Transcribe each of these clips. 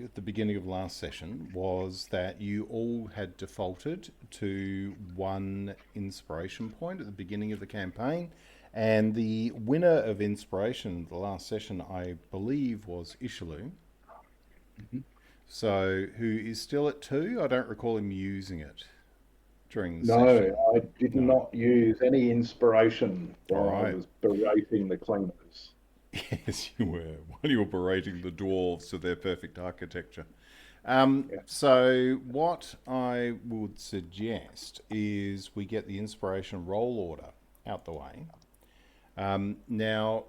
at the beginning of last session was that you all had defaulted to one inspiration point at the beginning of the campaign, and the winner of inspiration the last session, I believe, was Izhilu. So, who is still at 2? I don't recall him using it during the session. No, I did No. not use any inspiration All while I right. was berating the cleaners. Yes, you were. While you were berating the dwarves for their perfect architecture. Yeah. So, what I would suggest is we get the inspiration roll order out the way. Now,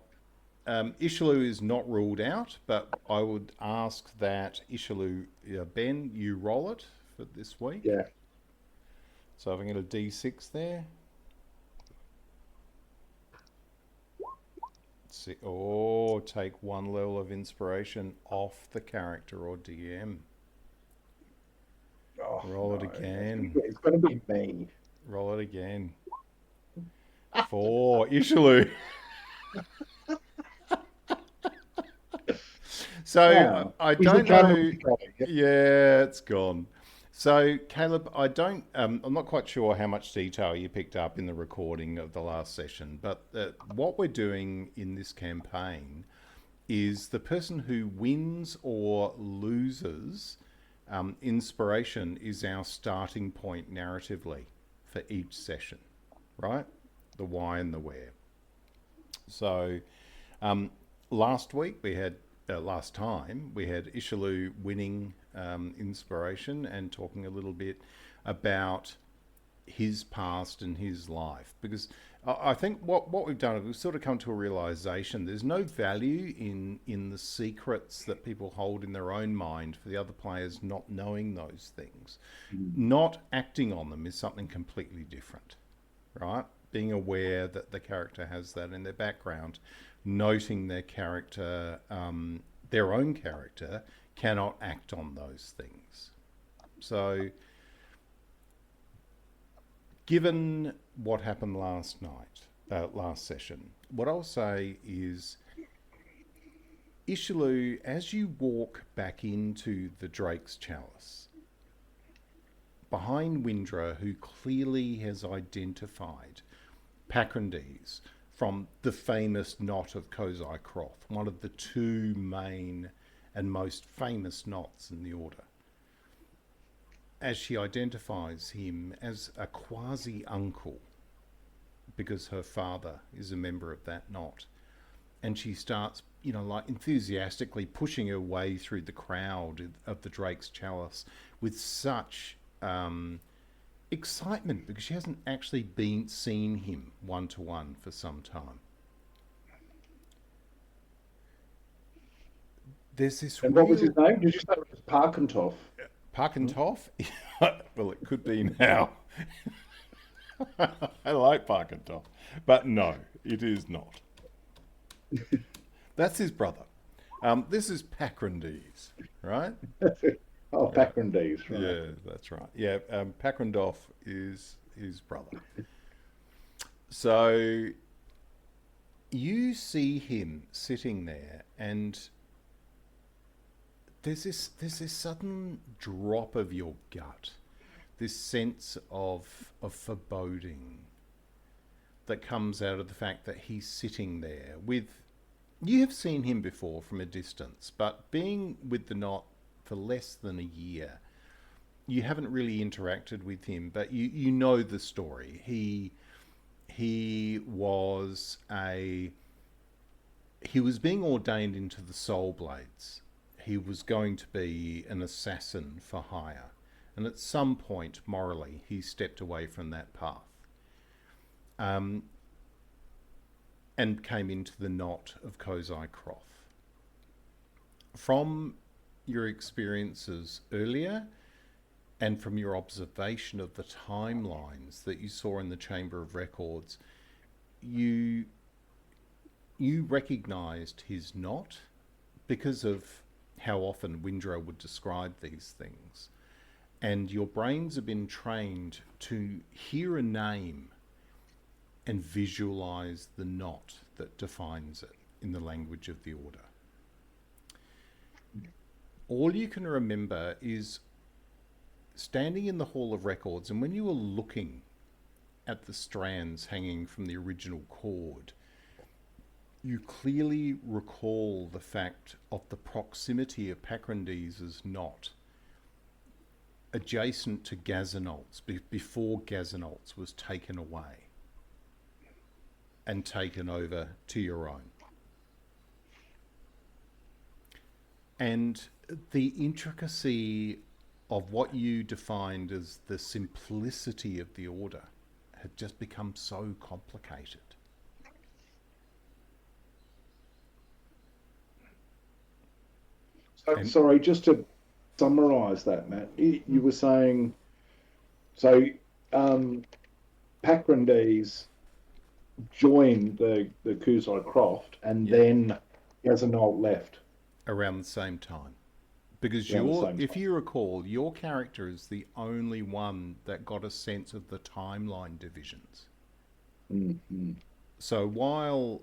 Izhilu is not ruled out, but I would ask that Izhilu, Ben, you roll it for this week. Yeah. So, if I get a D6 there. See, or take 1 level of inspiration off the character or DM. Oh, Roll it no. again. It's going to be me. Roll it again. 4. Izhilu. So Wow. I Is the don't camera know. recording? Yeah, it's gone. So Caleb, I don't. I'm not quite sure how much detail you picked up in the recording of the last session, but what we're doing in this campaign is the person who wins or loses inspiration is our starting point narratively for each session, right? The why and the where. So last week we had, last time we had Izhilu winning inspiration and talking a little bit about his past and his life, because I think what we've done is we've sort of come to a realization there's no value in the secrets that people hold in their own mind for the other players not knowing those things. Not acting on them is something completely different, right? Being aware that the character has that in their background, noting their character, their own character, cannot act on those things. So, given what happened last night, last session, what I'll say is, Izhilu, as you walk back into the Drake's Chalice, behind Windrah, who clearly has identified Pakrondees from the famous Knot of Cosai Kroth, one of the 2 main and most famous knots in the Order. As she identifies him as a quasi-uncle, because her father is a member of that knot, and she starts, like enthusiastically pushing her way through the crowd of the Drake's Chalice with such excitement, because she hasn't actually seen him one-to-one for some time. There's this And what was his real name? Did you say it was Parkentoff? Parkentoff. Well, it could be now. I like Pakrondees, but no, it is not. That's his brother. This is Pakrondees, right? Oh, Yeah, Pakrondees, right. yeah, that's right. Yeah, Pakrondees is his brother. So you see him sitting there, and there's this sudden drop of your gut, this sense of foreboding that comes out of the fact that he's sitting there with. You have seen him before from a distance, but being with the Knot for less than a year, you haven't really interacted with him, but you know the story. He was being ordained into the Soul Blades. He was going to be an assassin for hire, and at some point morally he stepped away from that path. And came into the Knot of Cosai Kroth. From your experiences earlier and from your observation of the timelines that you saw in the Chamber of Records, you recognised his knot because of how often Windrah would describe these things. And your brains have been trained to hear a name and visualize the knot that defines it in the language of the Order. all you can remember is standing in the Hall of Records, and when you were looking at the strands hanging from the original cord, you clearly recall the fact of the proximity of Pakrondees' knot adjacent to Gazanolt's, before Gazanolt's was taken away and taken over to your own. And the intricacy of what you defined as the simplicity of the order had just become so complicated. So, sorry, just to summarise that, Matt, you were saying, so Pakrondees joined the Cosai Kroth, and then Gazanolt left. Around the same time. Because if you recall, your character is the only one that got a sense of the timeline divisions. Mm-hmm. So while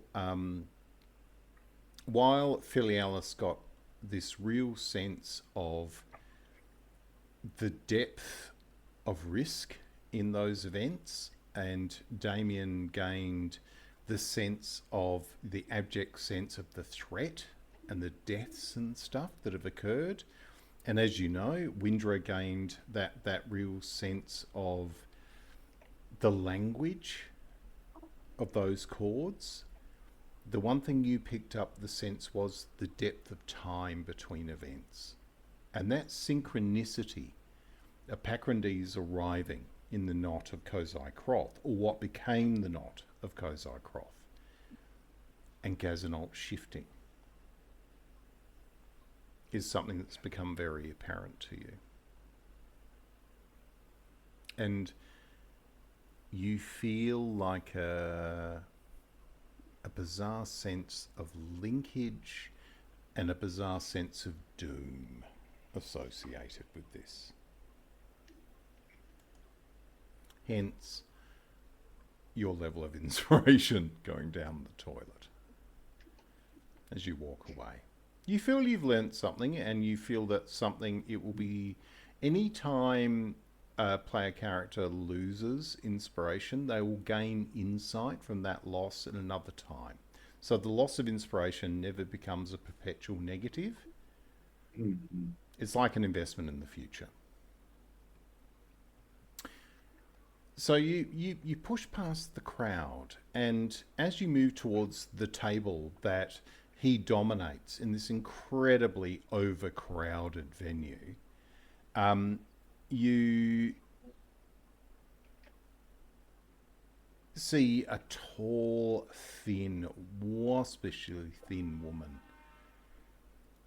Filialis got this real sense of the depth of risk in those events, and Damian gained the sense of the abject sense of the threat and the deaths and stuff that have occurred. And as you know, Windrah gained that real sense of the language of those chords. The one thing you picked up the sense was the depth of time between events. And that synchronicity of Pakrondees arriving in the Knot of Cosai Kroth, or what became the Knot of Cosai Kroth, and Gazanolt shifting, is something that's become very apparent to you. And you feel like a bizarre sense of linkage and a bizarre sense of doom associated with this. Hence, your level of inspiration going down the toilet as you walk away. You feel you've learnt something, and you feel that something, it will be any time a player character loses inspiration, they will gain insight from that loss at another time. So the loss of inspiration never becomes a perpetual negative. Mm-hmm. It's like an investment in the future. So you push past the crowd, and as you move towards the table that he dominates in this incredibly overcrowded venue, you see a tall, thin, waspishly thin woman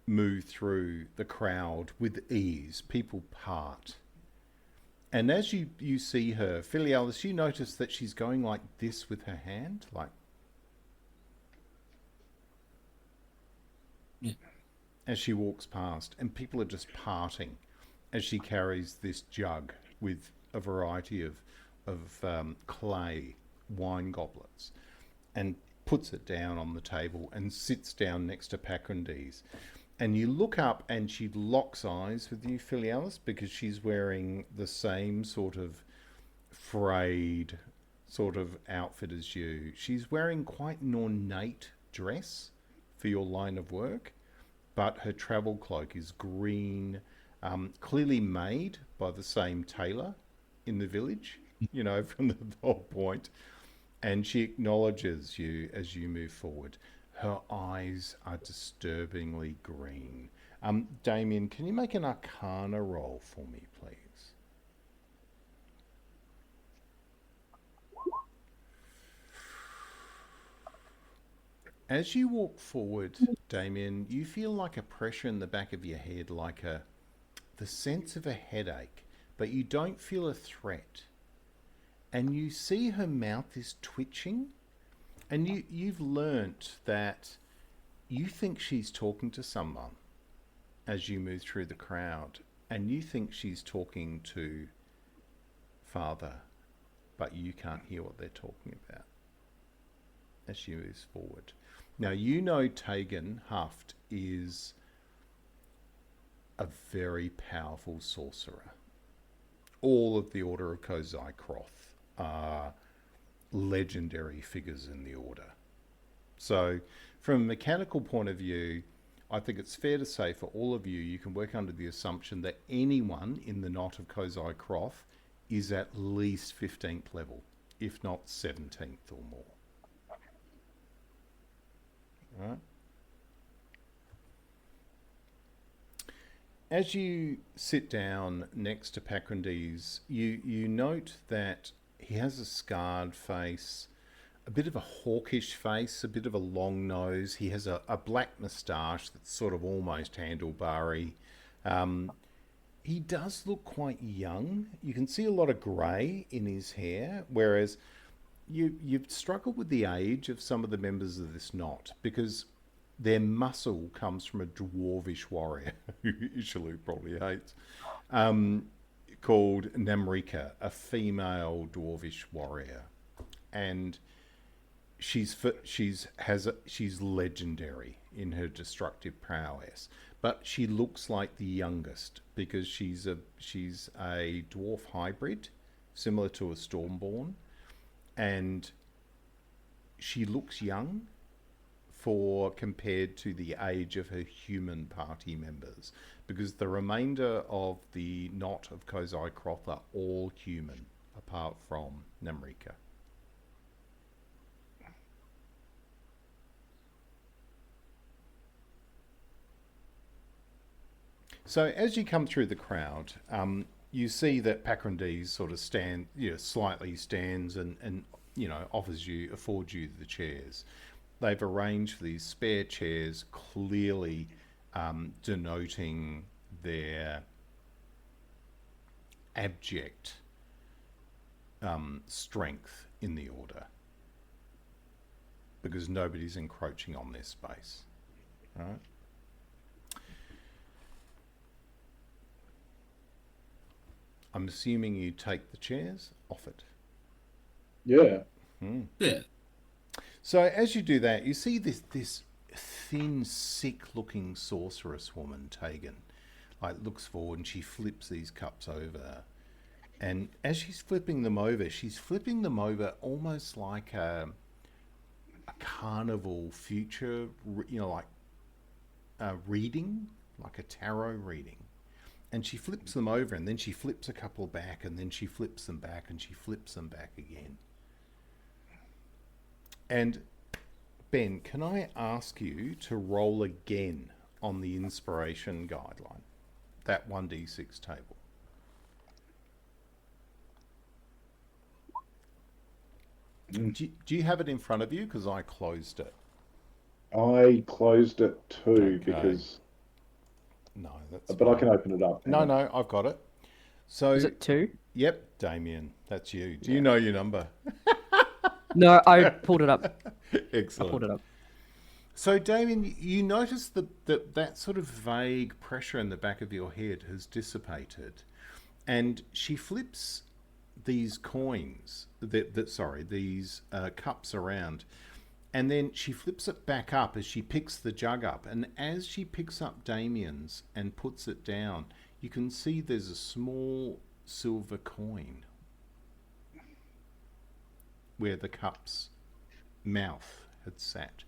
move through the crowd with ease. People part. And as you see her, Filialis, you notice that she's going like this with her hand, like... Yeah. As she walks past, and people are just parting as she carries this jug with a variety of clay wine goblets, and puts it down on the table and sits down next to Pakrondees. And you look up, and she locks eyes with you, Filialis, because she's wearing the same sort of frayed sort of outfit as you. She's wearing quite an ornate dress for your line of work, but her travel cloak is green, clearly made by the same tailor in the village, you know, from the whole point. And she acknowledges you as you move forward. Her eyes are disturbingly green. Damian, can you make an Arcana roll for me, please? As you walk forward, Damian, you feel like a pressure in the back of your head, like the sense of a headache, but you don't feel a threat. And you see her mouth is twitching, and you've learnt that you think she's talking to someone as you move through the crowd, and you think she's talking to Father, but you can't hear what they're talking about as she moves forward. Now, you know Tegan Huft is a very powerful sorcerer. All of the Order of Cosai Kroth are legendary figures in the Order. So from a mechanical point of view, I think it's fair to say for all of you, you can work under the assumption that anyone in the Knot of Cosai Kroth is at least 15th level, if not 17th or more. Right? As you sit down next to Pakrondees, you note that he has a scarred face, a bit of a hawkish face, a bit of a long nose. He has a black moustache that's sort of almost handlebarry. He does look quite young. You can see a lot of grey in his hair, whereas you've struggled with the age of some of the members of this knot because their muscle comes from a dwarvish warrior who Izhilu probably hates, called Namrika, a female dwarvish warrior, and she's legendary in her destructive prowess, but she looks like the youngest because she's a dwarf hybrid, similar to a Stormborn, and she looks young compared to the age of her human party members, because the remainder of the Knot of Cosai Kroth are all human, apart from Namrika. So as you come through the crowd, you see that Pakrondees sort of slightly stands and affords you the chairs. They've arranged these spare chairs, clearly denoting their abject strength in the Order, because nobody's encroaching on their space, right? I'm assuming you take the chairs off it. Yeah. Yeah. So as you do that, you see this thin, sick-looking sorceress woman, Tegan, looks forward and she flips these cups over. And as she's flipping them over almost like a carnival future, reading, like a tarot reading. And she flips them over, and then she flips a couple back, and then she flips them back, and she flips them back again. And Ben, can I ask you to roll again on the inspiration guideline, that 1d6 table? Do you have it in front of you? Because I closed it. I closed it too, Okay. because... No, that's But fine. I can open it up. No, I've got it. So Is it 2? Yep, Damian, that's you. Do you know your number? No, I pulled it up. Excellent. I pulled it up. So, Damian, you notice that sort of vague pressure in the back of your head has dissipated, and she flips these coins, these cups around, and then she flips it back up as she picks the jug up. And as she picks up Damian's and puts it down, you can see there's a small silver coin where the cup's mouth had sat.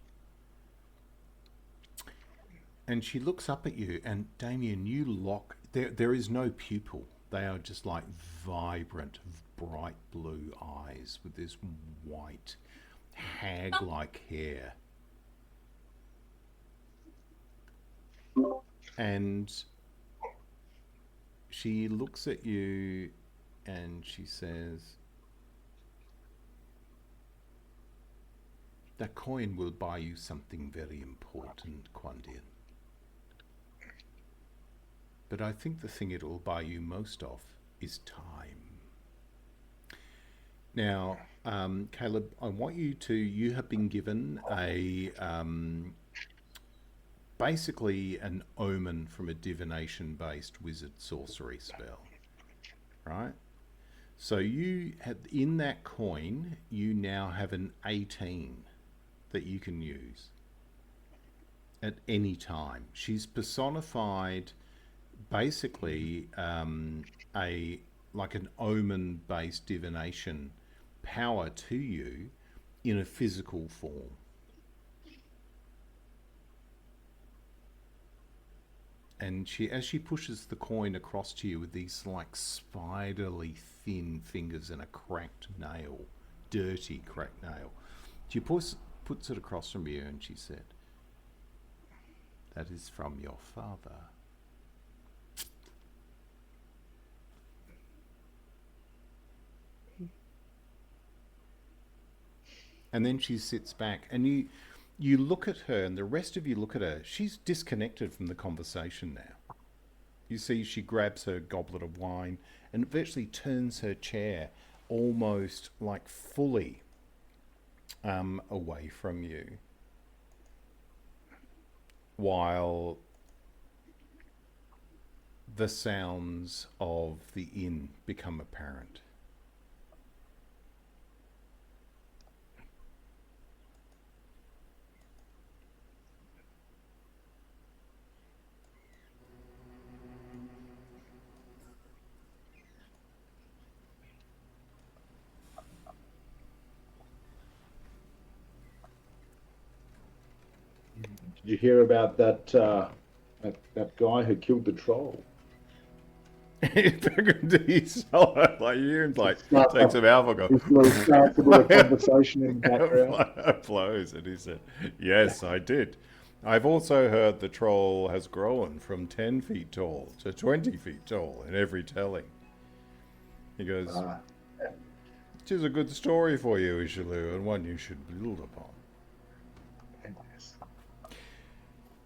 And she looks up at you, and Damian, you lock... There is no pupil. They are just like vibrant, bright blue eyes with this white, hag-like hair. And she looks at you and she says, "That coin will buy you something very important, Quandian. But I think the thing it will buy you most of is time." Now, Caleb, I want you have been given basically an omen from a divination-based wizard sorcery spell, right? So you have, in that coin, you now have an 18 that you can use at any time. She's personified basically a like an omen-based divination power to you in a physical form. And as she pushes the coin across to you with these like spiderly thin fingers and a cracked nail, dirty cracked nail, she puts it across from you and she said, "That is from your father." And then she sits back and you look at her, and the rest of you look at her. She's disconnected from the conversation now. You see she grabs her goblet of wine and virtually turns her chair almost like fully away from you, while the sounds of the inn become apparent. Did you hear about that guy who killed the troll? Pakrondees, like you, like takes some alpha, This little starts a little conversation in the background. blows, and he said, "Yes, I did. I've also heard the troll has grown from 10 feet tall to 20 feet tall in every telling." He goes, "It is a good story for you, Izhilu, and one you should build upon."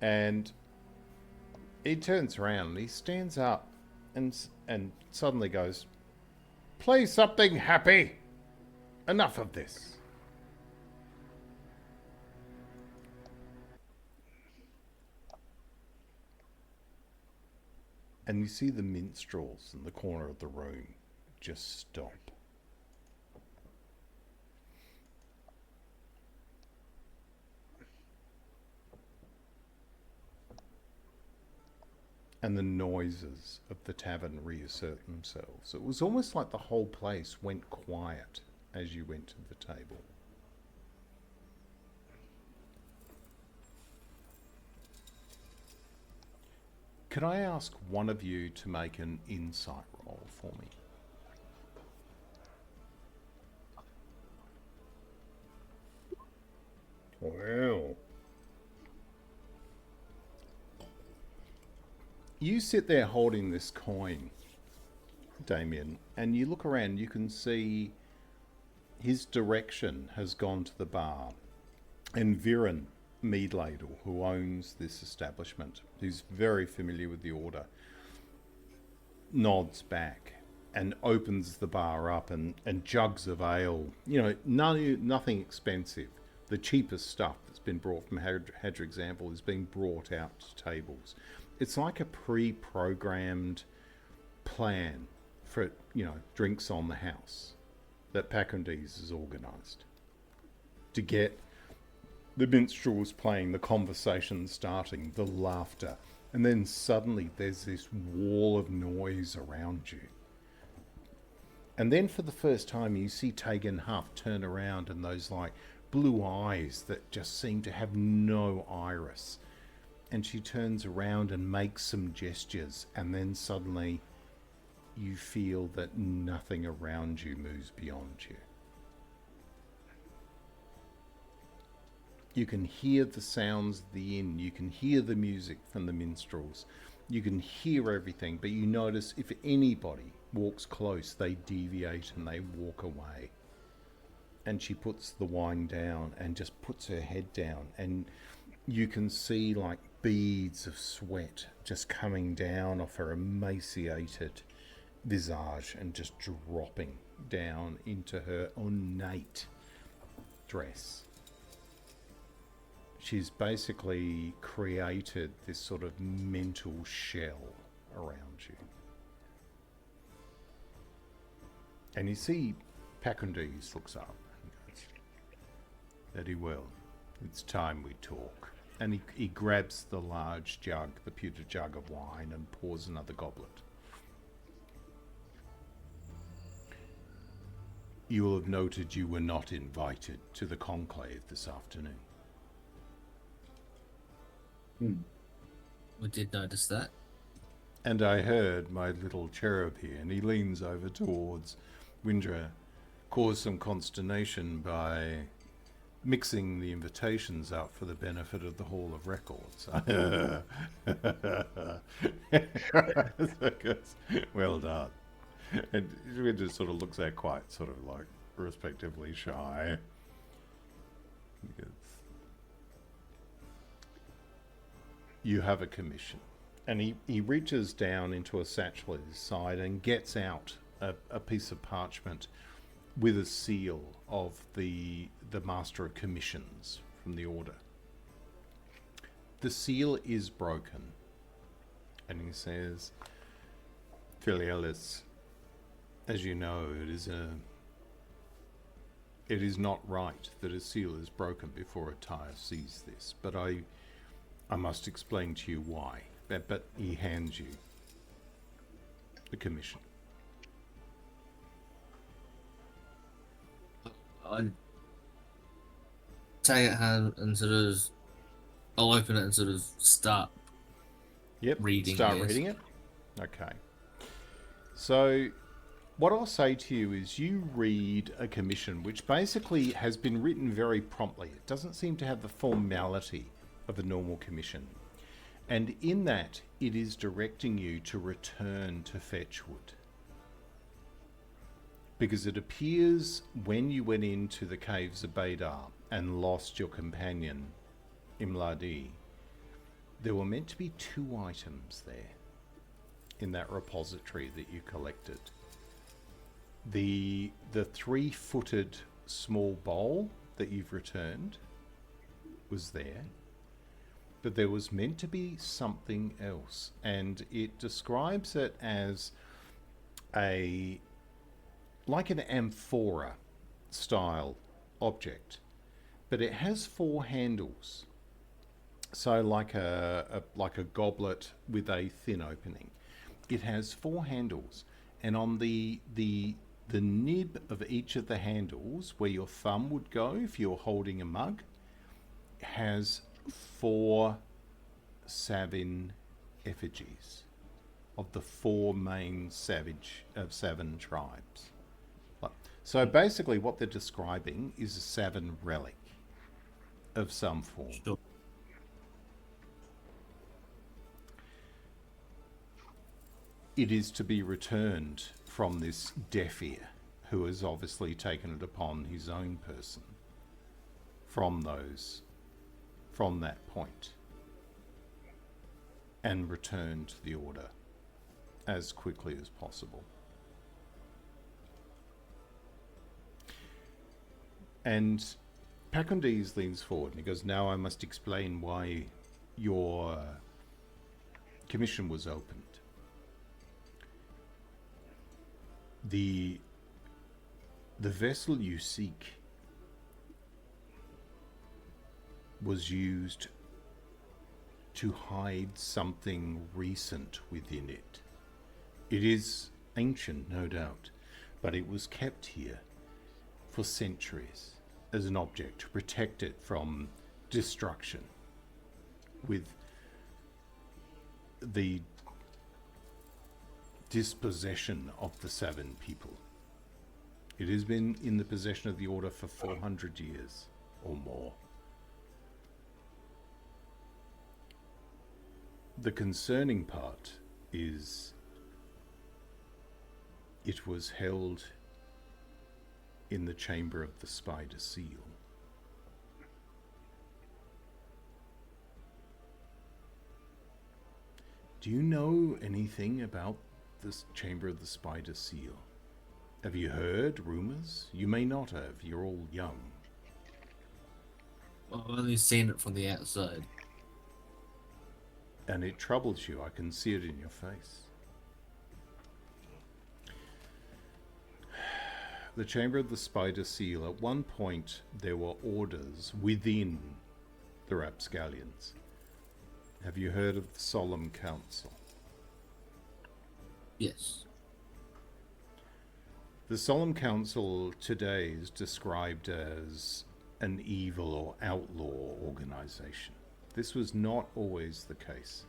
And he turns around and he stands up and suddenly goes, "Play something happy. Enough of this." And you see the minstrels in the corner of the room just stop. And the noises of the tavern reassert themselves. It was almost like the whole place went quiet as you went to the table. Could I ask one of you to make an insight roll for me? Wow. You sit there holding this coin, Damian, and you look around, you can see his direction has gone to the bar. And Viren Meadladle, who owns this establishment, who's very familiar with the order, nods back and opens the bar up, and jugs of ale, nothing expensive. The cheapest stuff that's been brought from Hadrig's Amble is being brought out to tables. It's like a pre-programmed plan for, drinks on the house that Pakrondees has organised to get the minstrels playing, the conversation starting, the laughter, and then suddenly there's this wall of noise around you. And then for the first time you see Tegan Huff turn around, and those like blue eyes that just seem to have no iris. And she turns around and makes some gestures, and then suddenly you feel that nothing around you moves beyond you. You can hear the sounds of the inn, you can hear the music from the minstrels, you can hear everything, but you notice if anybody walks close, they deviate and they walk away. And she puts the wine down and just puts her head down, and you can see like beads of sweat just coming down off her emaciated visage and just dropping down into her ornate dress. She's basically created this sort of mental shell around you. And you see Pakrondees looks up and goes, "Very well, it's time we talk." And he grabs the large jug, the pewter jug of wine, and pours another goblet. You will have noted you were not invited to the conclave this afternoon. We did notice that. And I heard my little cherub here, and he leans over towards Windrah, cause some consternation by mixing the invitations up for the benefit of the Hall of Records. Well done. And Windrah sort of looks out quite sort of like respectively shy. Because you have a commission. And he reaches down into a satchel at his side and gets out a piece of parchment with a seal of the Master of Commissions from the Order. The seal is broken. And he says, Filialis, as you know, it is not right that a seal is broken before a tire sees this, but I must explain to you why. But he hands you the commission. I'd take it hand and sort of, I'll open it and sort of start reading. Start reading it. Okay. So what I'll say to you is you read a commission which basically has been written very promptly. It doesn't seem to have the formality of a normal commission. And in that, it is directing you to return to Fetchwood. Because it appears when you went into the caves of Baydar and lost your companion, Imladi, there were meant to be 2 items there in that repository that you collected. The 3-footed small bowl that you've returned was there. But there was meant to be something else, and it describes it as like an amphora style object, but it has 4 handles. So like a goblet with a thin opening. It has 4 handles, and on the nib of each of the handles, where your thumb would go if you're holding a mug, has 4 Savyn effigies of the 4 main Savyn tribes. So basically what they're describing is a Savyn relic of some form. Sure. It is to be returned from this Deafear, who has obviously taken it upon his own person from that point, and return to the Order as quickly as possible. And Pakrondees leans forward and he goes, now I must explain why your commission was opened. The vessel you seek was used to hide something recent within it. It is ancient, no doubt, but it was kept here for centuries as an object to protect it from destruction with the dispossession of the Savyn people. It has been in the possession of the Order for 400 years or more. The concerning part is it was held in the chamber of the Spider Seal. Do you know anything about this chamber of the Spider Seal? Have you heard rumors? You may not have. You're all young. I've only seen it from the outside. And it troubles you. I can see it in your face. The chamber of the Spider Seal, at one point there were orders within the Rapscallions. Have you heard of the Solemn Council? Yes. The Solemn Council today is described as an evil or outlaw organization. This was not always the case.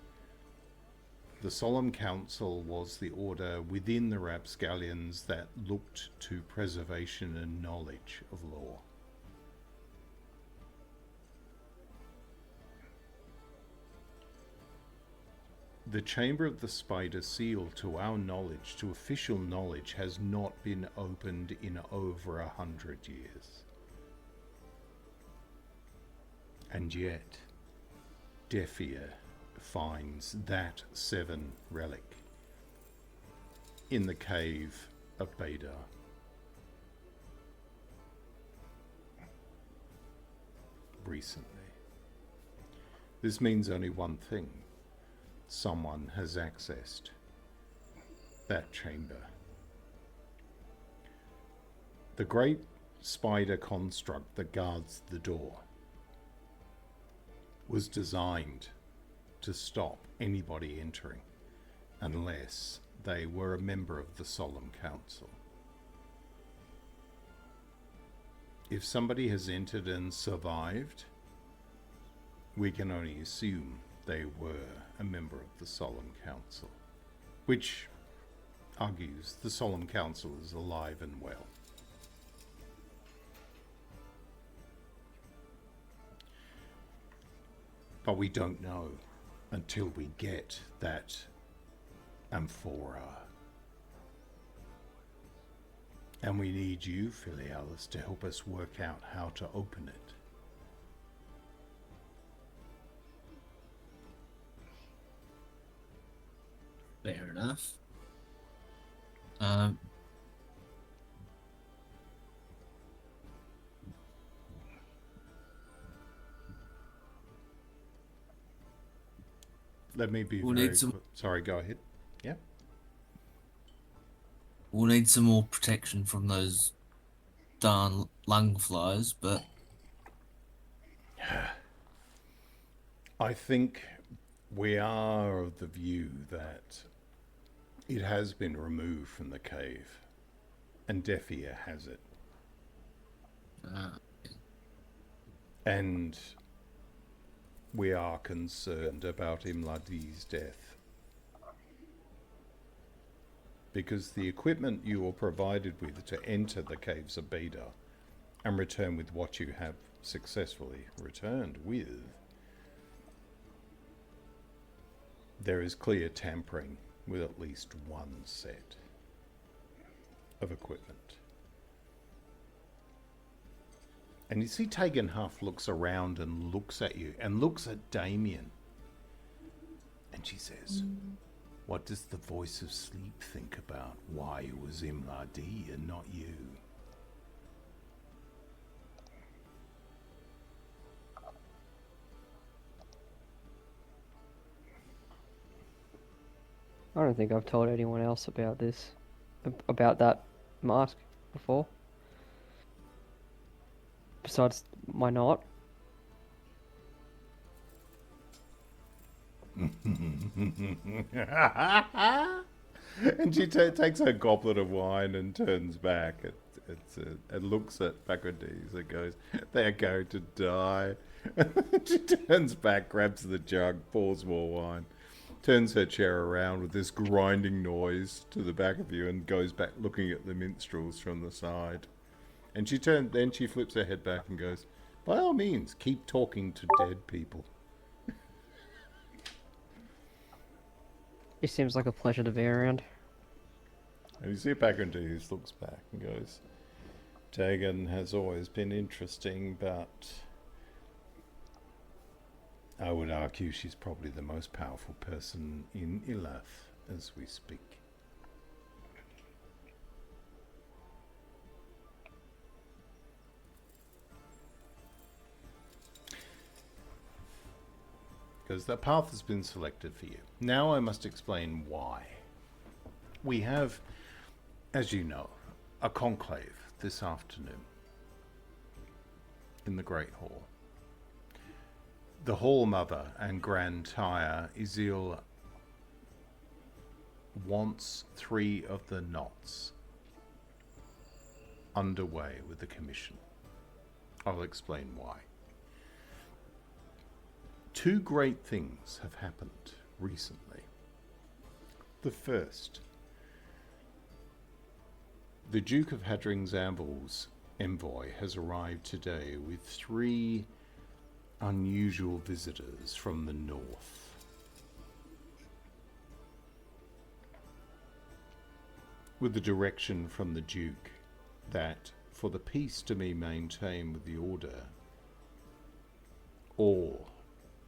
The Solemn Council was the order within the Rapscallions that looked to preservation and knowledge of law. The Chamber of the Spider seal, to our knowledge, to official knowledge, has not been opened in over 100 years. And yet, Deafear finds that Savyn relic in the cave of Beda. Recently. This means only one thing. Someone has accessed that chamber. The great spider construct that guards the door was designed to stop anybody entering unless they were a member of the Solemn Council. If somebody has entered and survived, we can only assume they were a member of the Solemn Council, which argues the Solemn Council is alive and well. But we don't know until we get that amphora. And we need you, Filialis, to help us work out how to open it. Fair enough. Let me be We'll very need some- sorry, go ahead. Yeah. We'll need some more protection from those darn lungflies, but I think we are of the view that it has been removed from the cave, and Deafear has it. And we are concerned about Imladi's death. Because the equipment you were provided with to enter the caves of Beda and return with what you have successfully returned with, there is clear tampering with at least one set of equipment. And you see Tegan Huff looks around and looks at you and looks at Damian. And she says, what does the voice of sleep think about why it was Imladi and not you? I don't think I've told anyone else about this, about that mask before. Besides my knot. And she takes her goblet of wine and turns back and looks at Pakrondees and goes, they're going to die. She turns back, grabs the jug, pours more wine, turns her chair around with this grinding noise to the back of you and goes back looking at the minstrels from the side. And then she flips her head back and goes, by all means, keep talking to dead people. It seems like a pleasure to be around. And you see Pakrondees looks back and goes, Tegan has always been interesting, but I would argue she's probably the most powerful person in Ilath as we speak. Because the path has been selected for you. Now I must explain why. We have, as you know, a conclave this afternoon in the Great Hall. The Hall Mother and Grand Tyre, Izhilu, wants 3 of the knots underway with the commission. I'll explain why. 2 great things have happened recently. The first, the Duke of Hadring's Anvil's envoy has arrived today with 3 unusual visitors from the north. With the direction from the Duke that for the peace to be maintained with the Order, all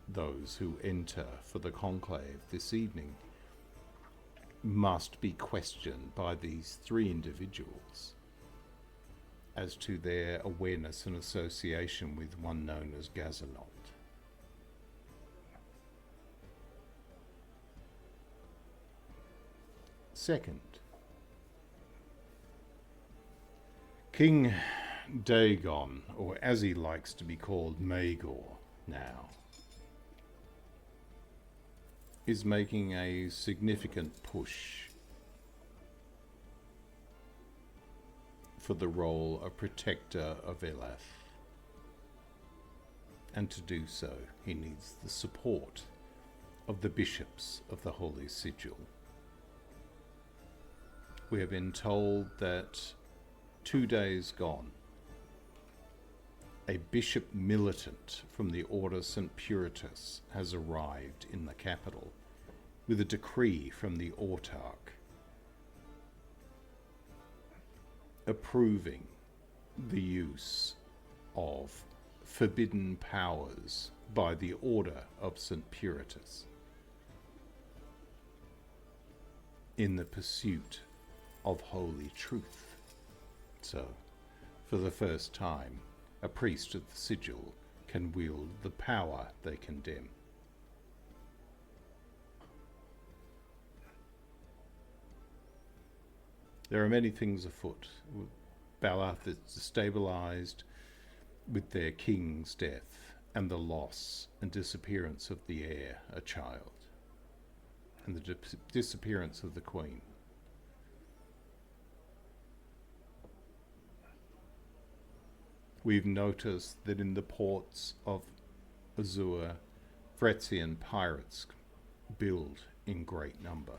those who enter for the conclave this evening must be questioned by these 3 individuals as to their awareness and association with one known as Gazanot. Second, King Dagon, or as he likes to be called, Magor now, is making a significant push for the role of protector of Ilath. And to do so, he needs the support of the bishops of the Holy Sigil. We have been told that 2 days gone, a bishop militant from the Order St. Puritas has arrived in the capital with a decree from the autarch approving the use of forbidden powers by the Order of St. Puritas in the pursuit of holy truth. So, for the first time, a priest of the Sigil can wield the power they condemn. There are many things afoot. Balath is destabilized with their king's death and the loss and disappearance of the heir, a child, and the disappearance of the queen. We've noticed that in the ports of Azur, Fretzian pirates build in great number.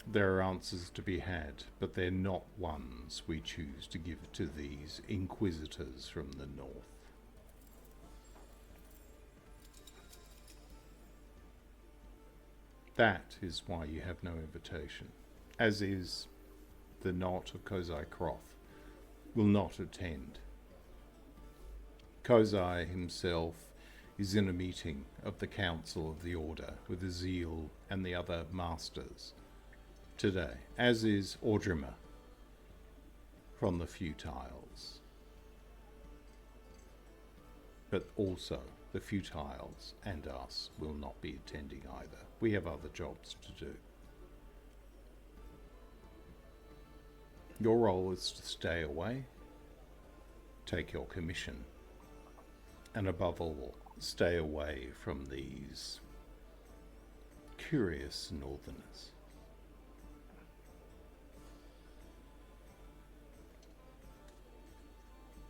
There are answers to be had, but they're not ones we choose to give to these inquisitors from the north. That is why you have no invitation, as is the Knot of Cosai Kroth will not attend. Cosai himself is in a meeting of the Council of the Order with Izhilu and the other masters today, as is Audrima from the Futiles. But also the Futiles and us will not be attending either. We have other jobs to do. Your role is to stay away, take your commission, and above all, stay away from these curious northerners.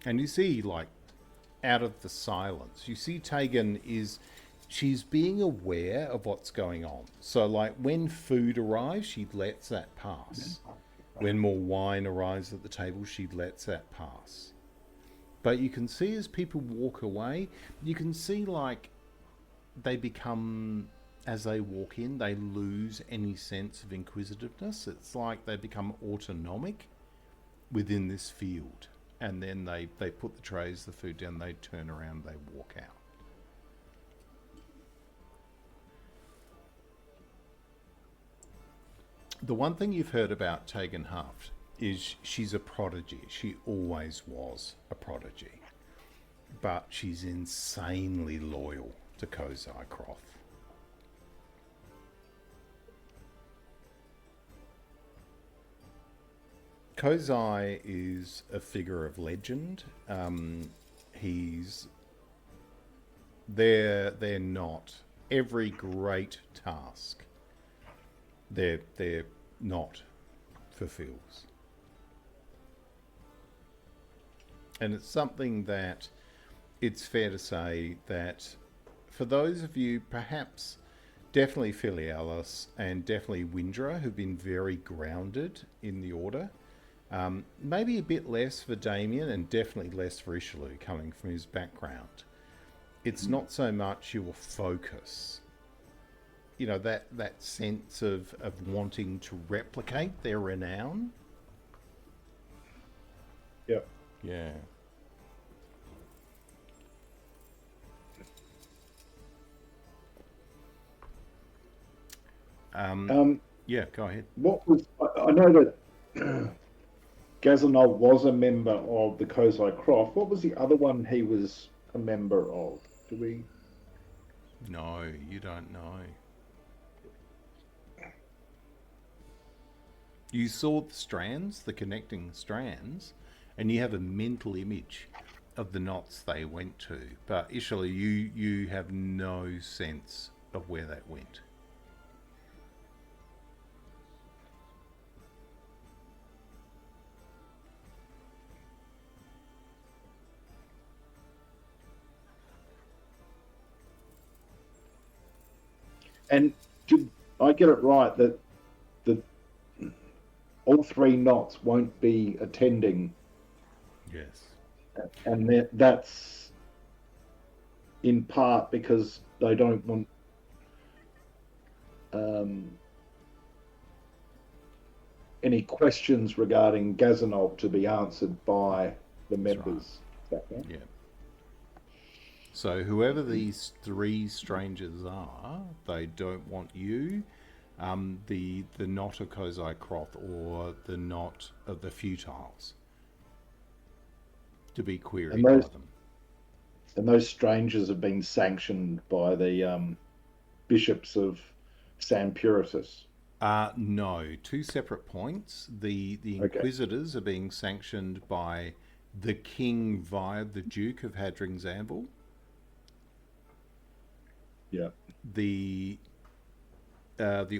And you see, like, out of the silence, you see Tegan she's being aware of what's going on. So, like, when food arrives, she lets that pass. When more wine arrives at the table, she lets that pass. But you can see as people walk away, you can see, like, they become, as they walk in, they lose any sense of inquisitiveness. It's like they become autonomic within this field. And then they put the trays, the food down, they turn around, they walk out. The one thing you've heard about Tegan Haft is she's a prodigy. She always was a prodigy. But she's insanely loyal to Cosai Kroth. Cosai is a figure of legend. They're not every great task. They're not fulfills. And it's something that it's fair to say that for those of you, perhaps definitely Filialis and definitely Windrah, who've been very grounded in the order, maybe a bit less for Damian and definitely less for Izhilu coming from his background. It's not so much your focus, you know, that sense of wanting to replicate their renown. Yep. Yeah. Yeah, go ahead. What was I know that Gazanov was a member of the Cosai Kroth. What was the other one he was a member of? Do we? No, you don't know. You saw the strands, the connecting strands, and you have a mental image of the knots they went to. But Izhilu, you have no sense of where that went. And did I get it right that all three knots won't be attending? Yes. And that's in part because they don't want any questions regarding Gazanov to be answered by the members. Right. Yeah. So whoever these three strangers are, they don't want you, the Knot of Cosai Kroth or the Knot of the Futiles, to be queried by them. And those strangers have been sanctioned by the bishops of San Puritas. No, two separate points. The Inquisitors are being sanctioned by the king via the Duke of Hadring's Anvil. Yeah. The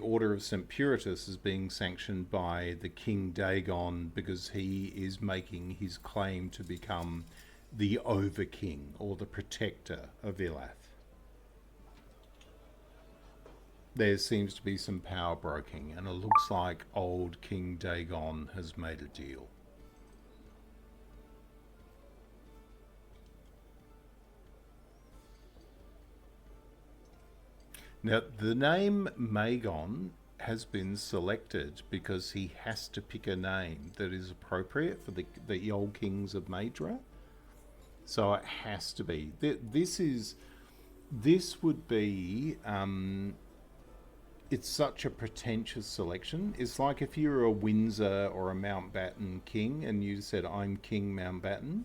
Order of St. Puritas is being sanctioned by the King Dagon because he is making his claim to become the Over-King or the Protector of Ilath. There seems to be some power broking, and it looks like old King Dagon has made a deal. Now, the name Magon has been selected because he has to pick a name that is appropriate for the old kings of Windrah. So it has to be. This would be, it's such a pretentious selection. It's like if you were a Windsor or a Mountbatten king and you said, I'm King Mountbatten.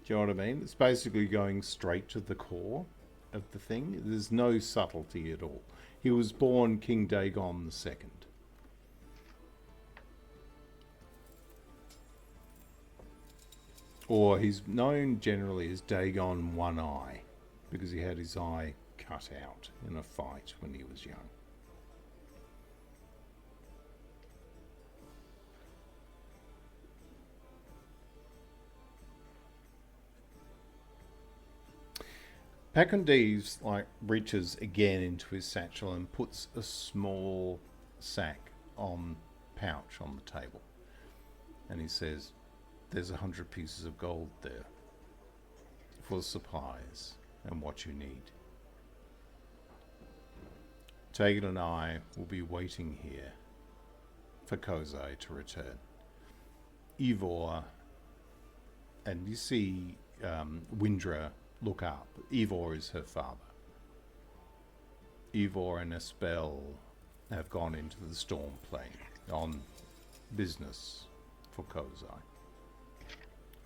Do you know what I mean? It's basically going straight to the core of the thing. There's no subtlety at all. He was born King Dagon II. Or he's known generally as Dagon One Eye because he had his eye cut out in a fight when he was young. Pakrondees reaches again into his satchel and puts a small sack pouch on the table, and he says, "There's 100 pieces of gold there for supplies and what you need. Tegan and I will be waiting here for Cosai to return. Ivor," and you see Windrah look up. Ivor is her father. Ivor and Espel have gone into the storm plane on business for Cosai.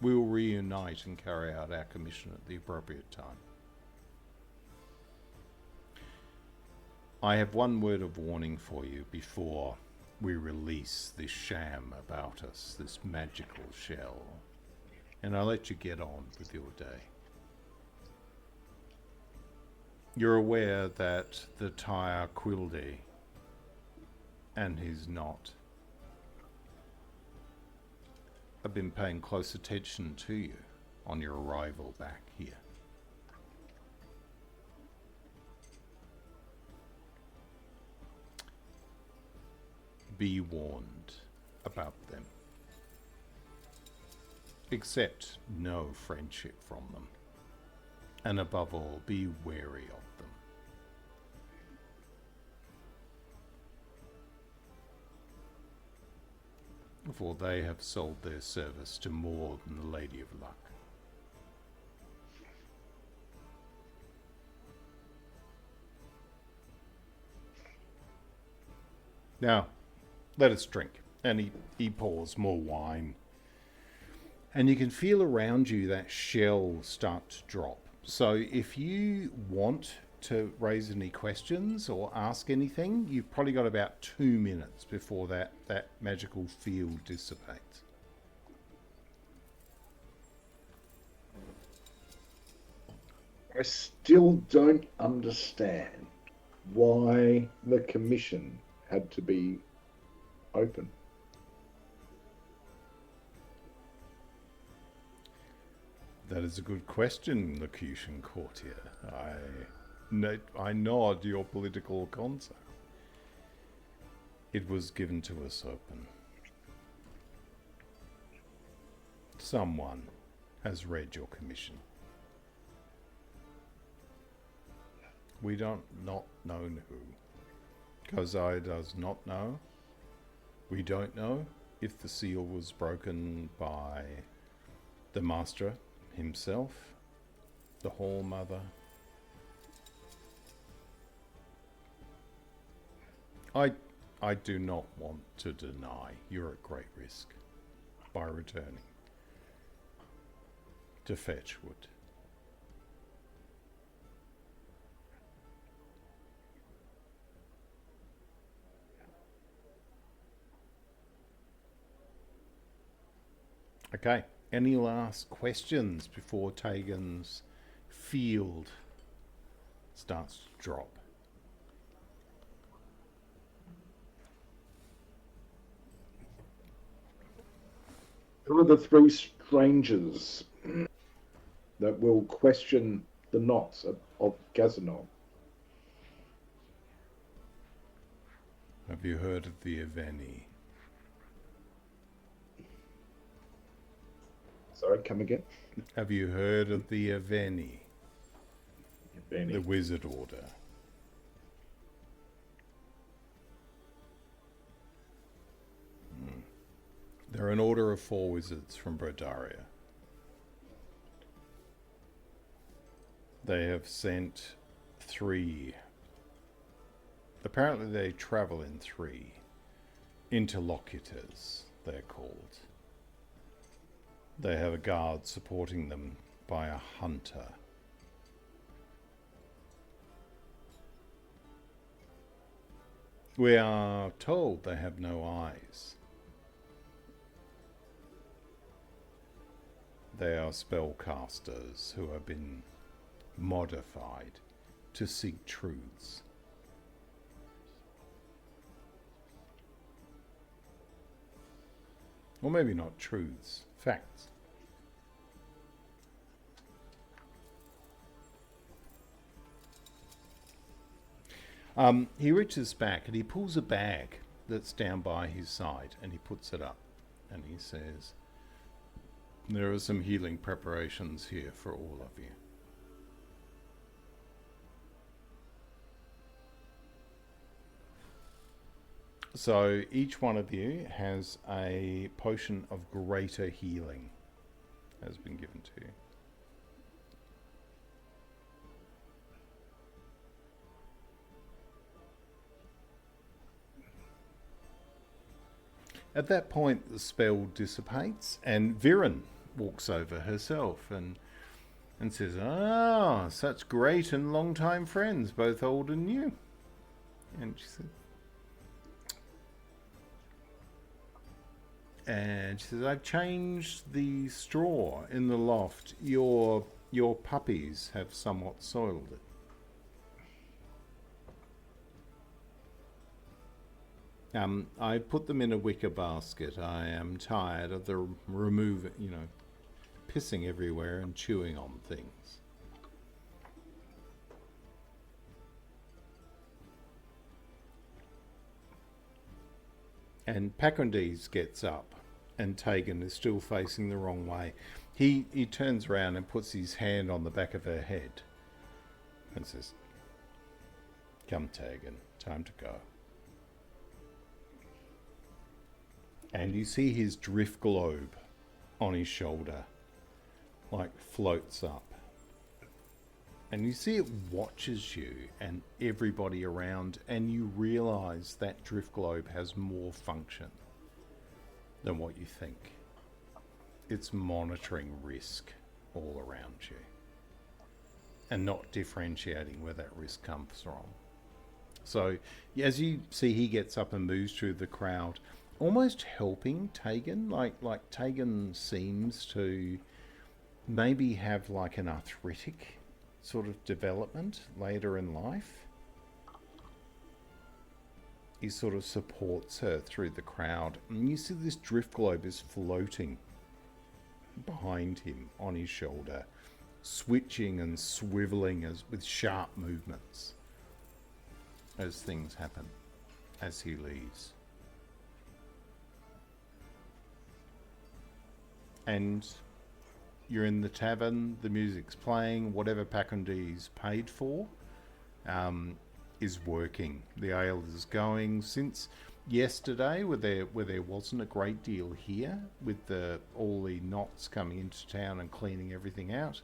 We will reunite and carry out our commission at the appropriate time. I have one word of warning for you before we release this sham about us, this magical shell, and I'll let you get on with your day. You're aware that the Tyre Quilde and his knot have been paying close attention to you on your arrival back here. Be warned about them. Accept no friendship from them. And above all, be wary of them. For they have sold their service to more than the Lady of Luck. Now, let us drink. And he pours more wine. And you can feel around you that shell start to drop. So if you want to raise any questions or ask anything, you've probably got about 2 minutes before that magical field dissipates. I still don't understand why the commission had to be open. That is a good question, Locution Courtier. I nod your political concept. It was given to us open. Someone has read your commission. We don't not know who. Cosai does not know. We don't know if the seal was broken by the master himself, the Hall Mother. I do not want to deny you're at great risk by returning to Fetchwood. Okay, any last questions before Tegan's field starts to drop? Who are the three strangers that will question the knots of Gazanov? Have you heard of the Aveni? Sorry, come again? Have you heard of the Aveni? The Wizard Order. They're an order of 4 wizards from Brodaria. They have sent 3. Apparently they travel in 3. Interlocutors, they're called. They have a guard supporting them by a hunter. We are told they have no eyes. They are spellcasters who have been modified to seek truths. Or maybe not truths, facts. He reaches back and he pulls a bag that's down by his side and he puts it up and he says, "There are some healing preparations here for all of you." So each one of you has a potion of greater healing has been given to you. At that point, the spell dissipates, and Viren walks over herself and says, "Ah, such great and long-time friends, both old and new." And she said, And she says, I've changed the straw in the loft. Your puppies have somewhat soiled it. I put them in a wicker basket. I am tired of the pissing everywhere and chewing on things. And Pakrondees gets up, and Tegan is still facing the wrong way. He turns around and puts his hand on the back of her head and says, "Come, Tegan, time to go." And you see his drift globe on his shoulder, like floats up. And you see it watches you and everybody around, and you realise that drift globe has more function than what you think. It's monitoring risk all around you and not differentiating where that risk comes from. So as you see, he gets up and moves through the crowd, almost helping Tegan. Like Tegan seems to maybe have like an arthritic sort of development later in life. He sort of supports her through the crowd, and you see this drift globe is floating behind him on his shoulder, switching and swiveling with sharp movements as things happen as he leaves. And you're in the tavern, the music's playing, whatever Pakrondees paid for is working. The ale is going. Since yesterday, where there wasn't a great deal here, with all the knots coming into town and cleaning everything out,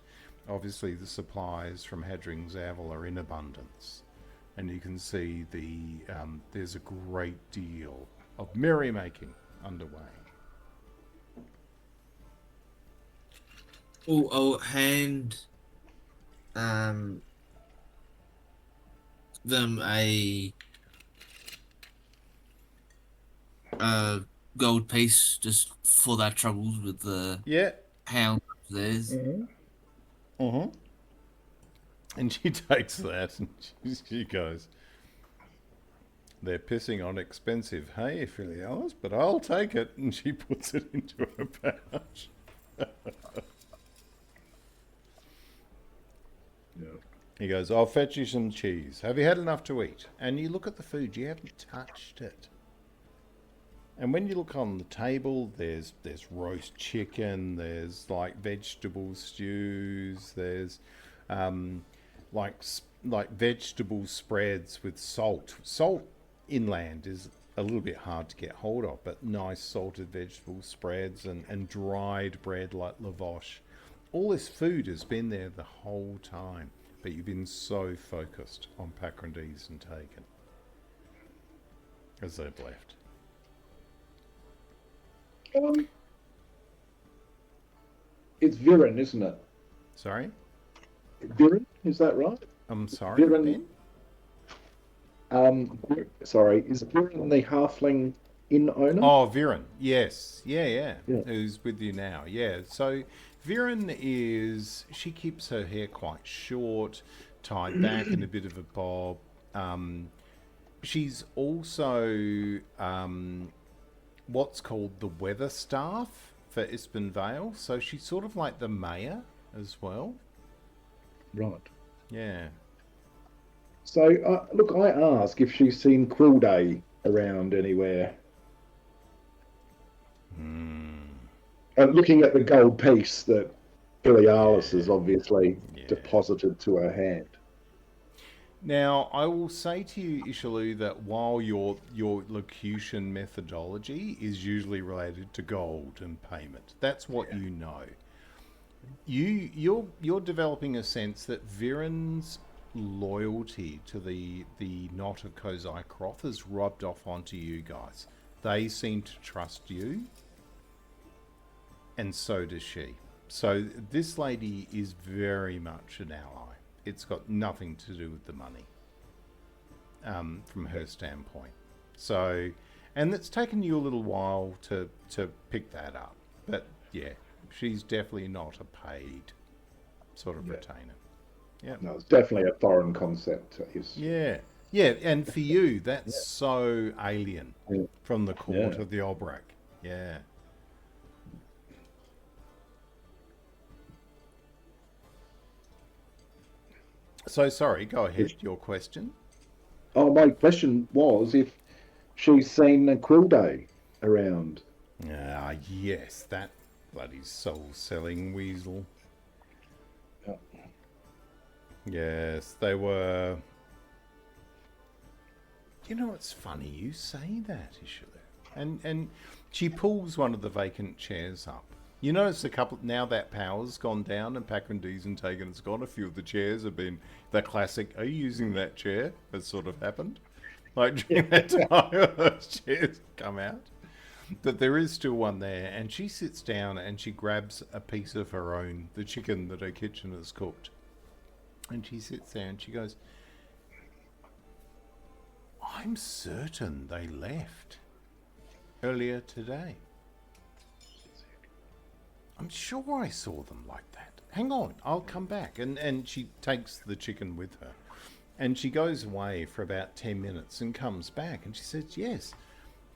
obviously the supplies from Hadring's Anvil are in abundance. And you can see there's a great deal of merrymaking underway. I'll hand them a gold piece just for their troubles with the hound upstairs. And she takes that and she goes, "They're pissing on expensive hay, Filialis, but I'll take it." And she puts it into her pouch. He goes, "I'll fetch you some cheese. Have you had enough to eat?" And you look at the food, you haven't touched it. And when you look on the table, there's roast chicken, there's like vegetable stews, there's like vegetable spreads with salt. Salt inland is a little bit hard to get hold of, but nice salted vegetable spreads and dried bread like lavash. All this food has been there the whole time, but you've been so focused on Pakrondees and Tegan as they've left. It's Viren, isn't it? Sorry? Viren, is that right? I'm sorry, Viren, Ben? Sorry, is Viren the halfling inn owner? Oh, Viren, yes. Yeah. Who's with you now, yeah. So Viren she keeps her hair quite short, tied back in a bit of a bob. She's also what's called the weather staff for Ispenvale, so she's sort of like the mayor as well. Right. Yeah. So, look, I ask if she's seen Quill Day around anywhere. Looking at the gold piece that Filialis has obviously deposited to her hand. Now, I will say to you, Izhilu, that while your locution methodology is usually related to gold and payment, that's what you know. You're developing a sense that Viren's loyalty to the Knot of Cosai Kroth has rubbed off onto you guys. They seem to trust you, and so does she. So this lady is very much an ally. It's got nothing to do with the money, from her standpoint. So, And it's taken you a little while to pick that up. But yeah, she's definitely not a paid sort of retainer. Yeah. No, it's definitely a foreign concept. Yeah. Yeah, and for you, that's so alien from the court of the Obrak. Yeah. So, sorry, go ahead, your question. Oh, my question was if she's seen a Quill Day around. Ah, yes, that bloody soul-selling weasel. Yeah. Yes, they were... You know, it's funny you say that, Izhilu. And she pulls one of the vacant chairs up. You notice a couple... Now that power's gone down and Pakrondees and Taken's gone, a few of the chairs have been... The classic, are you using that chair? Has sort of happened. Like during that time, those chairs come out. But there is still one there, and she sits down and she grabs a piece of her own, the chicken that her kitchen has cooked. And she sits there and she goes, I'm certain they left earlier today. I'm sure I saw them like that. Hang on, I'll come back. And she takes the chicken with her. And she goes away for about 10 minutes and comes back. And she says, yes,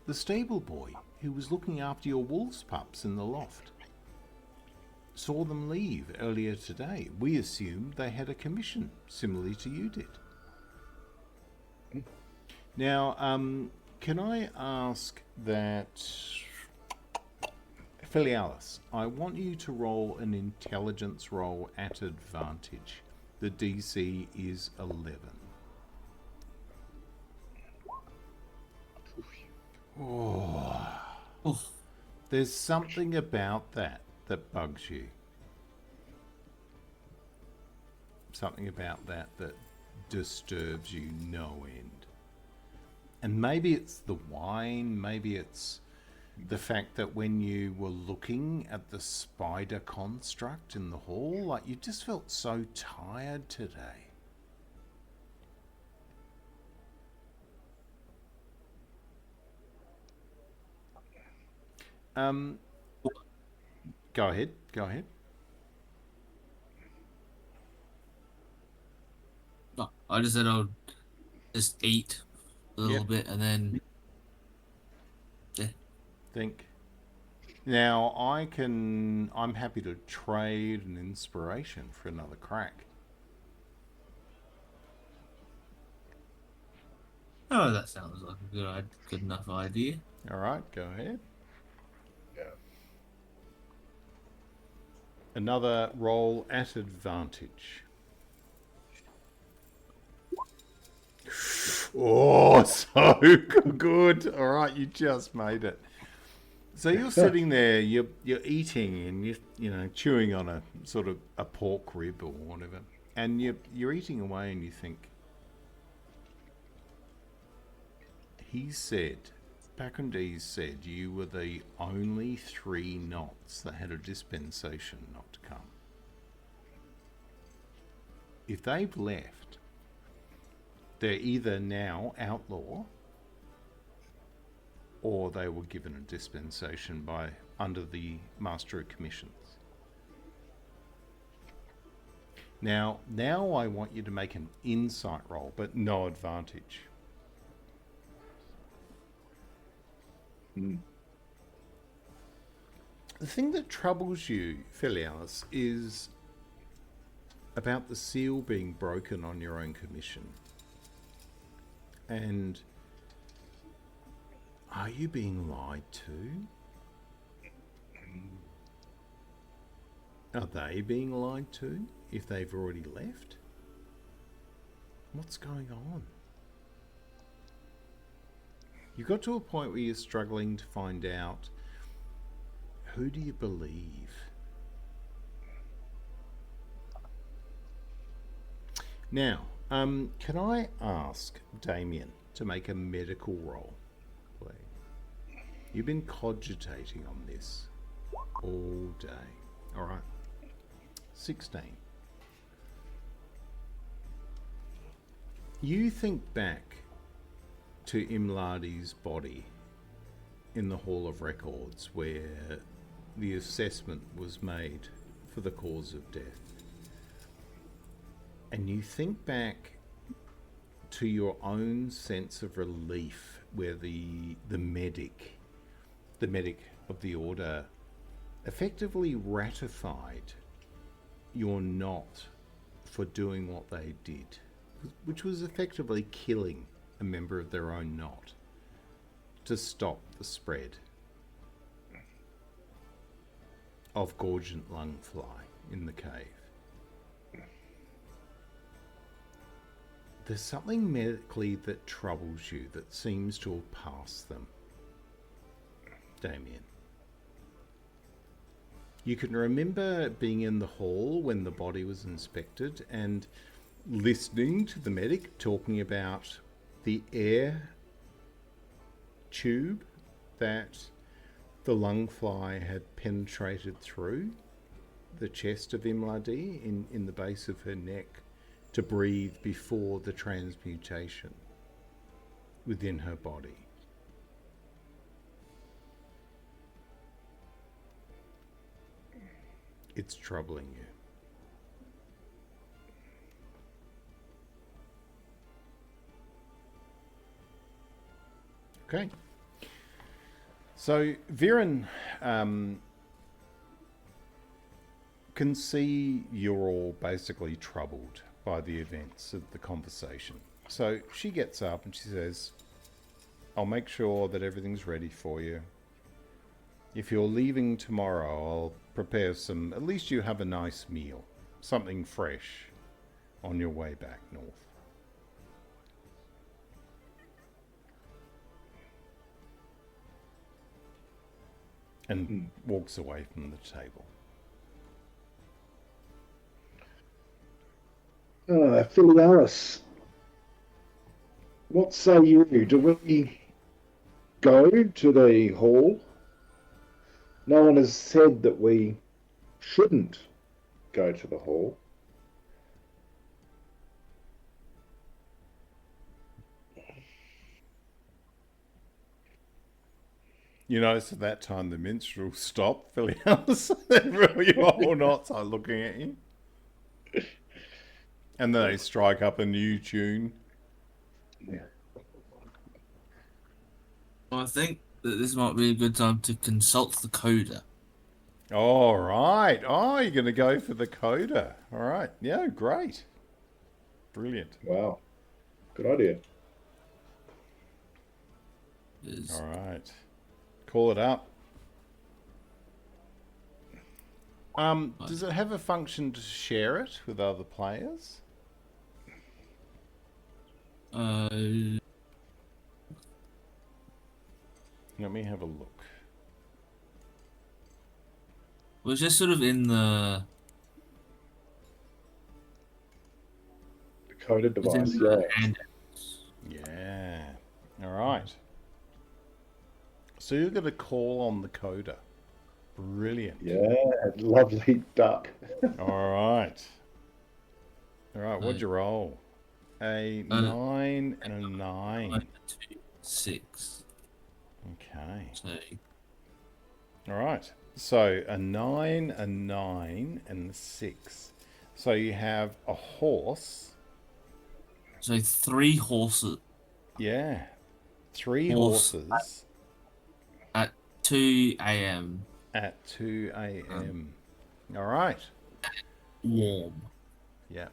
the stable boy who was looking after your wolves pups in the loft saw them leave earlier today. We assumed they had a commission, similarly to you did. Now, can I ask that... Filialis, I want you to roll an intelligence roll at advantage. The DC is 11. Oh. Oof. There's something about that bugs you. Something about that disturbs you no end. And maybe it's the wine, maybe it's the fact that when you were looking at the spider construct in the hall, like you just felt so tired today. Go ahead. No, I just said I'll just eat a little bit and then Think. Now I'm happy to trade an inspiration for another crack. Oh, that sounds like a good enough idea. All right, go ahead. Yeah. Another roll at advantage. Oh, so good. All right, you just made it. So you're sitting there, you're eating and you're chewing on a sort of a pork rib or whatever, and you're eating away and you think, Pakrondees said you were the only 3 knots that had a dispensation not to come. If they've left, they're either now outlaw or they were given a dispensation under the Master of Commissions. Now I want you to make an insight roll, but no advantage. Mm. The thing that troubles you, Filialis, is about the seal being broken on your own commission. And are you being lied to? Are they being lied to if they've already left? What's going on? You got to a point where you're struggling to find out, who do you believe? Now, can I ask Damian to make a medical roll, please? You've been cogitating on this all day. All right. 16. You think back to Imladi's body in the Hall of Records where the assessment was made for the cause of death, and you think back to your own sense of relief where the medic of the order effectively ratified your knot for doing what they did, which was effectively killing a member of their own knot to stop the spread of gorgent lungfly in the cave. There's something medically that troubles you that seems to have passed them, Damian. You can remember being in the hall when the body was inspected and listening to the medic talking about the air tube that the lungfly had penetrated through the chest of Imladi in the base of her neck to breathe before the transmutation within her body. It's troubling you. Okay. So Viren can see you're all basically troubled by the events of the conversation. So she gets up and she says, I'll make sure that everything's ready for you. If you're leaving tomorrow, I'll prepare some, at least you have a nice meal, something fresh on your way back north. And walks away from the table. Filialis, what say you? Do we go to the hall? No one has said that we shouldn't go to the hall. You notice at that time the minstrel stopped, Filialis. Your whole knots are looking at you. And then they strike up a new tune. Yeah. Well, I think that this might be a good time to consult the coda. All right. Oh, you're going to go for the coda. All right. Yeah, great. Brilliant. Wow. Good idea. All right. Call it up. Does it have a function to share it with other players? Let me have a look. Well, it's just sort of in the Coded it's in device, the yeah. handouts. Yeah. All right. So you're going to call on the coda. Brilliant. Yeah, lovely duck. All right. All right, what'd you roll? A 9 and a 9. 1, 2, 6. Okay. So, All right. So a 9, a 9, and a 6. So you have a horse. so 3 horses Yeah. 3 Horse. horses at 2 a.m. at 2 a.m. All right. warm. Yeah.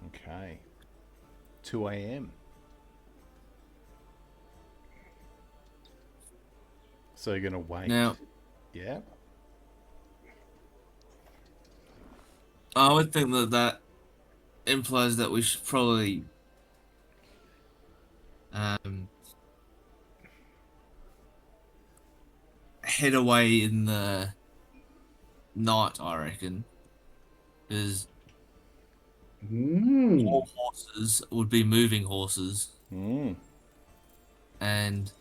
Okay. 2 a.m. So you're going to wait. Now, Yeah. I would think that that implies that we should probably head away in the night, I reckon. Because more horses would be moving horses. Mm. And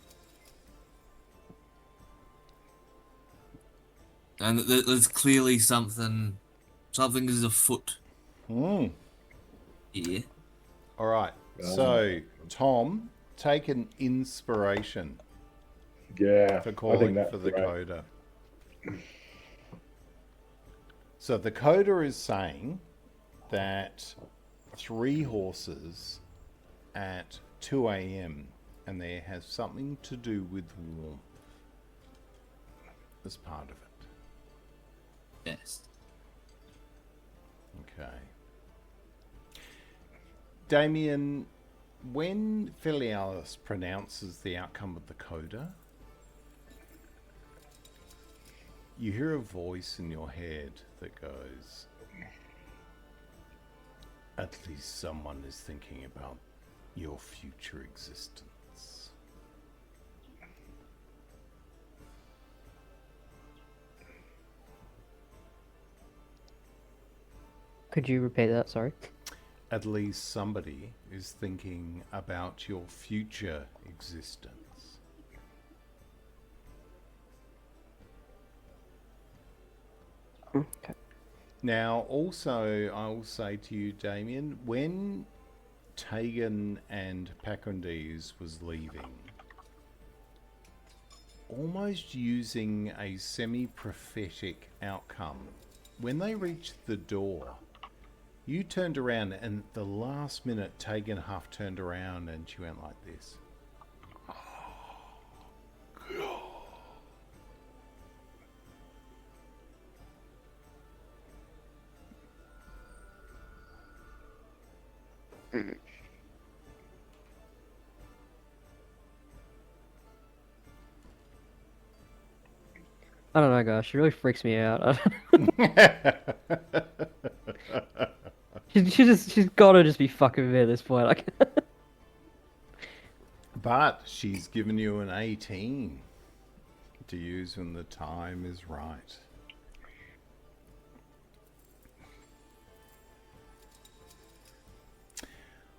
there's clearly something is afoot Mm. here. All right. So, Tom, take an inspiration Yeah, for I calling think that's for the great. coda. So the coda is saying that 3 horses at 2 a.m. and there has something to do with warmth as part of it. Yes. Okay. Damian, when Filialis pronounces the outcome of the coda, you hear a voice in your head that goes, at least someone is thinking about your future existence. Could you repeat that? Sorry. At least somebody is thinking about your future existence. Okay. Now, also, I will say to you, Damian, when Tegan and Pakrondees was leaving, almost using a semi-prophetic outcome, when they reached the door, you turned around and at the last minute, Tegan half turned around and she went like this. I don't know, guys. She really freaks me out. She's gotta just be fucking with me at this point. Like, But she's given you an 18 to use when the time is right.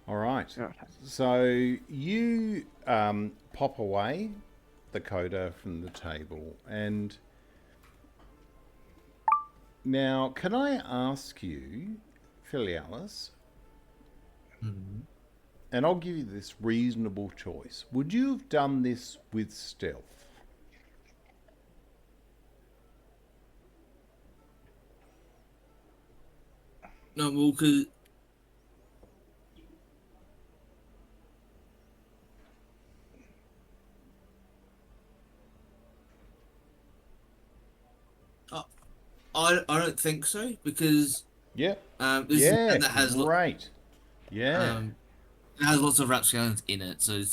All right. So you pop away the coda from the table, and now can I ask you, Filialis, and I'll give you this reasonable choice. Would you have done this with stealth? No, well, because I don't think so, because Yep. this is Yeah. and that has Great. Yeah. it has lots of Rapscallions in it, so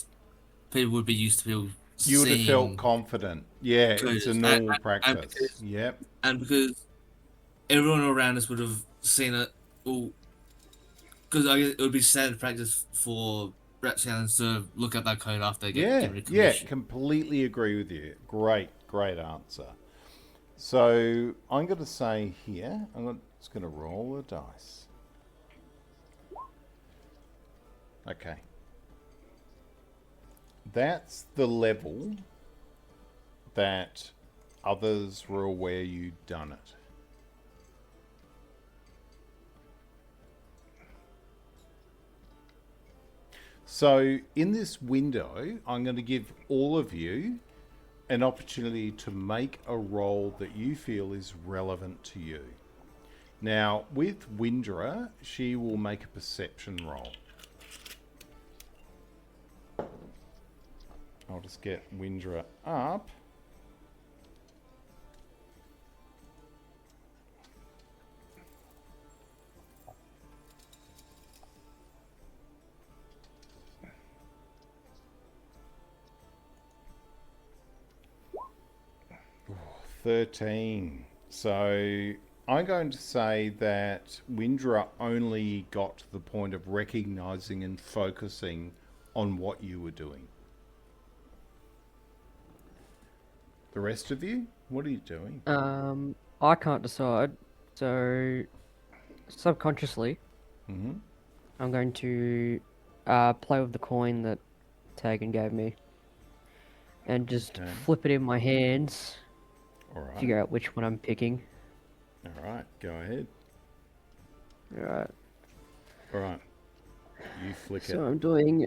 people would be used to people You would have felt seeing confident. Yeah, it's a coders. normal And practice. Yep. because everyone around us would have seen it, well, because it would be standard practice for Rapscallions to look at that code after they get given a commission. Completely agree with you. Great answer. So I'm going to say here, just going to roll the dice. Okay. That's the level that others were aware you'd done it. So in this window, I'm going to give all of you an opportunity to make a roll that you feel is relevant to you. Now, with Windrah, she will make a perception roll. I'll just get Windrah up. Ooh, 13. So I'm going to say that Windrah only got to the point of recognizing and focusing on what you were doing. The rest of you, what are you doing? I can't decide. So, subconsciously, I'm going to play with the coin that Tegan gave me, and just flip it in my hands. All right. Figure out which one I'm picking. All right, go ahead. All right. All right. You flick it. So I'm doing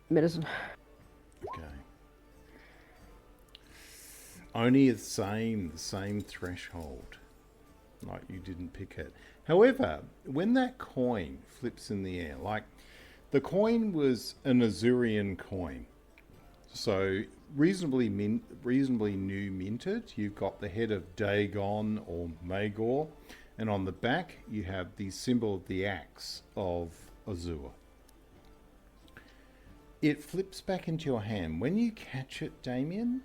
Medicine. Okay. Only the same threshold. Like you didn't pick it. However, when that coin flips in the air, like the coin was an Azurian coin, so reasonably new minted. You've got the head of Dagon or Magor, and on the back you have the symbol of the axe of Azur. It flips back into your hand. When you catch it, Damian,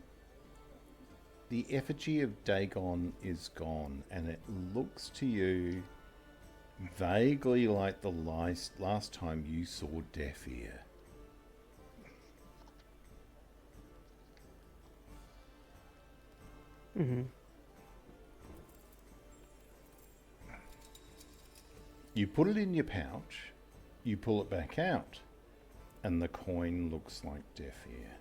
the effigy of Dagon is gone, and it looks to you vaguely like the last time you saw Deafear. Mm-hmm. You put it in your pouch, you pull it back out, and the coin looks like Deafear.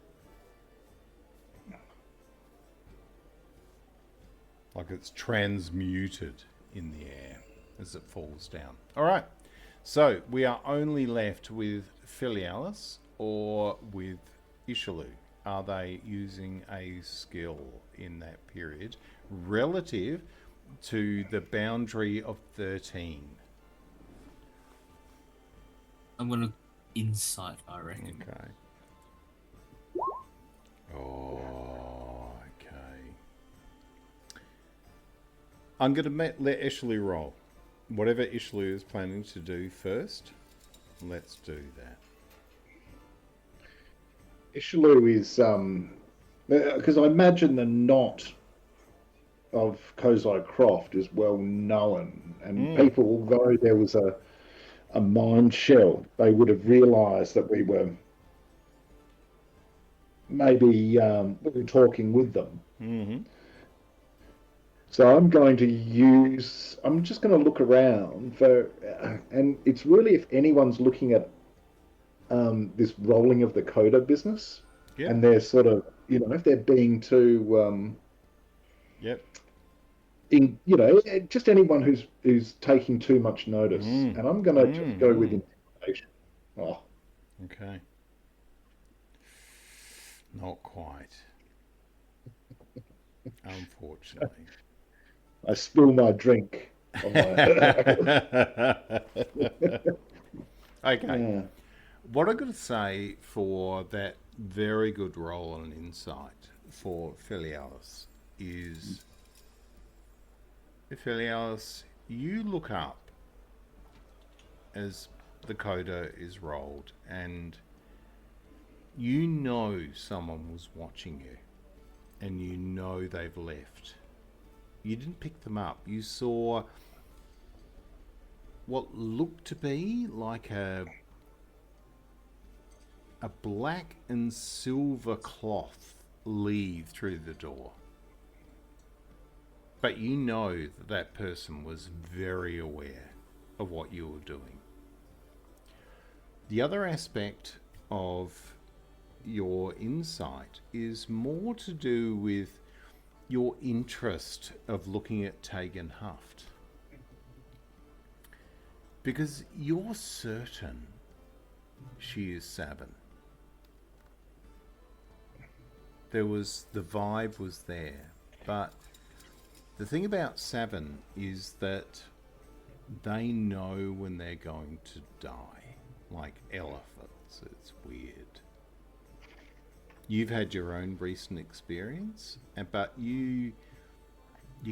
Like it's transmuted in the air as it falls down. All right, so we are only left with Filialis or with Izhilu. Are they using a skill in that period relative to the boundary of 13? I'm gonna insight, I reckon. Okay. Oh, okay. I'm going to let Izhilu roll. Whatever Izhilu is planning to do first, let's do that. Izhilu is because I imagine the Knot of Cosai Kroth is well known, and people, although there was a mine shell, they would have realised that we were maybe we were talking with them. Mm-hmm. So I'm just going to look around for, and it's really if anyone's looking at this rolling of the coda business, Yep. and they're sort of, if they're being too, Yep. just anyone who's taking too much notice. And I'm going to just go with intimidation. Oh, Okay. Not quite. Unfortunately. I spill my drink. On my... Okay. Yeah. What I'm going to say for that very good roll on insight for Filialis is, Filialis, you look up as the coda is rolled, and you know someone was watching you, and you know they've left. You didn't pick them up. You saw what looked to be like a black and silver cloth leave through the door. But you know that that person was very aware of what you were doing. The other aspect of your insight is more to do with your interest of looking at Tegan Huft. Because you're certain she is Savyn. The vibe was there, but the thing about Savyn is that they know when they're going to die, like elephants. It's weird. You've had your own recent experience, but you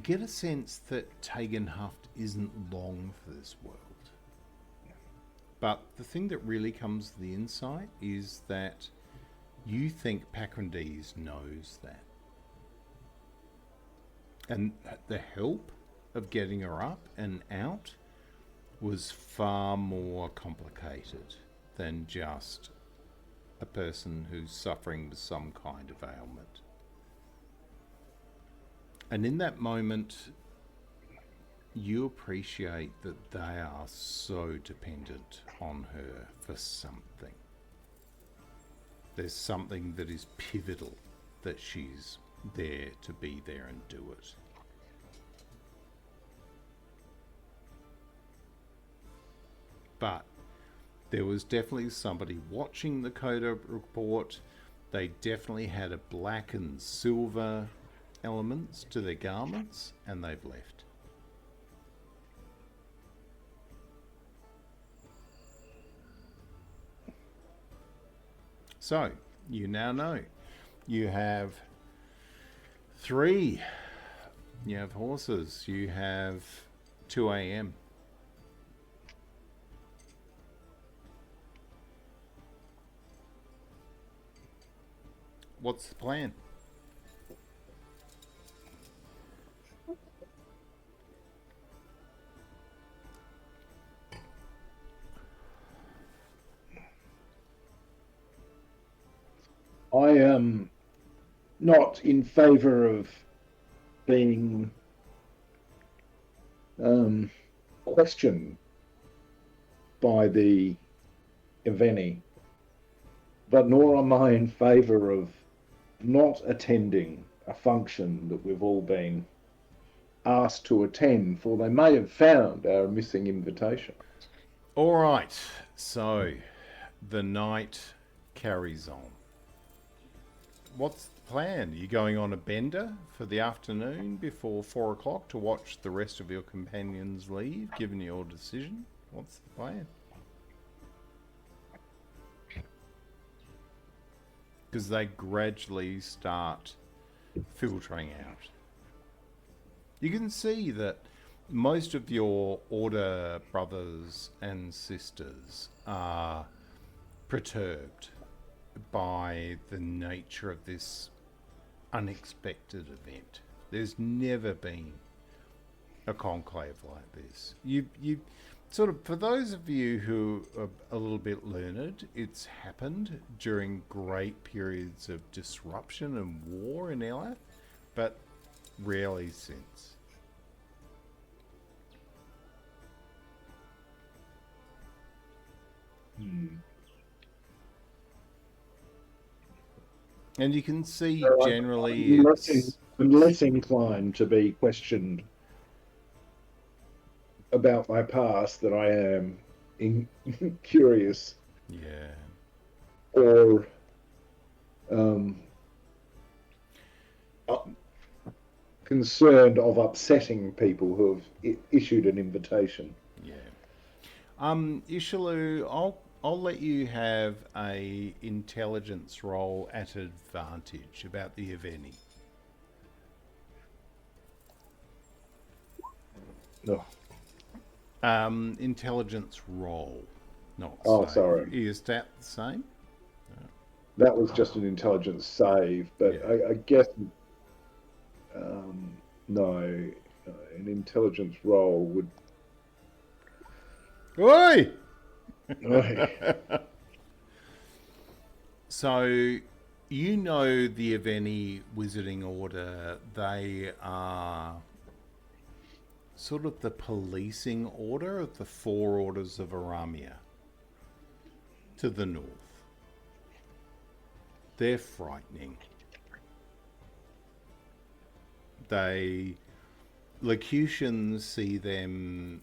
get a sense that Tegan Huft isn't long for this world. But the thing that really comes to the insight is that you think Pakrondees knows that. And the help of getting her up and out was far more complicated than just a person who's suffering with some kind of ailment. And in that moment, you appreciate that they are so dependent on her for something. There's something that is pivotal that she's there to be there and do it. But There was definitely somebody watching the Coda report. They definitely had a black and silver elements to their garments, and they've left. So, you now know. You have 3. You have horses. You have 2 a.m. What's the plan? I am not in favour of being questioned by the Eveni, but nor am I in favour of not attending a function that we've all been asked to attend, for they may have found our missing invitation. All right, so the night carries on. What's the plan? You going on a bender for the afternoon before 4 o'clock to watch the rest of your companions leave, given your decision? What's the plan? Because they gradually start filtering out. You can see that most of your Order brothers and sisters are perturbed by the nature of this unexpected event. There's never been a conclave like this. You sort of, for those of you who are a little bit learned, it's happened during great periods of disruption and war in Ilath, but rarely since. And you can see generally I'm less inclined to be questioned about my past than I am curious. Yeah. Or concerned of upsetting people who have issued an invitation. Yeah. Izhilu, I'll let you have a intelligence roll at advantage about the Eveni. No. Intelligence roll, not Oh, save. sorry. Is that the same? That was just an intelligence save, but Yeah. I guess no, an intelligence roll would. Oi! Oi. So, you know the Eveni Wizarding Order, they are sort of the policing order of the 4 orders of Aramia to the north. They're frightening. Locutians see them.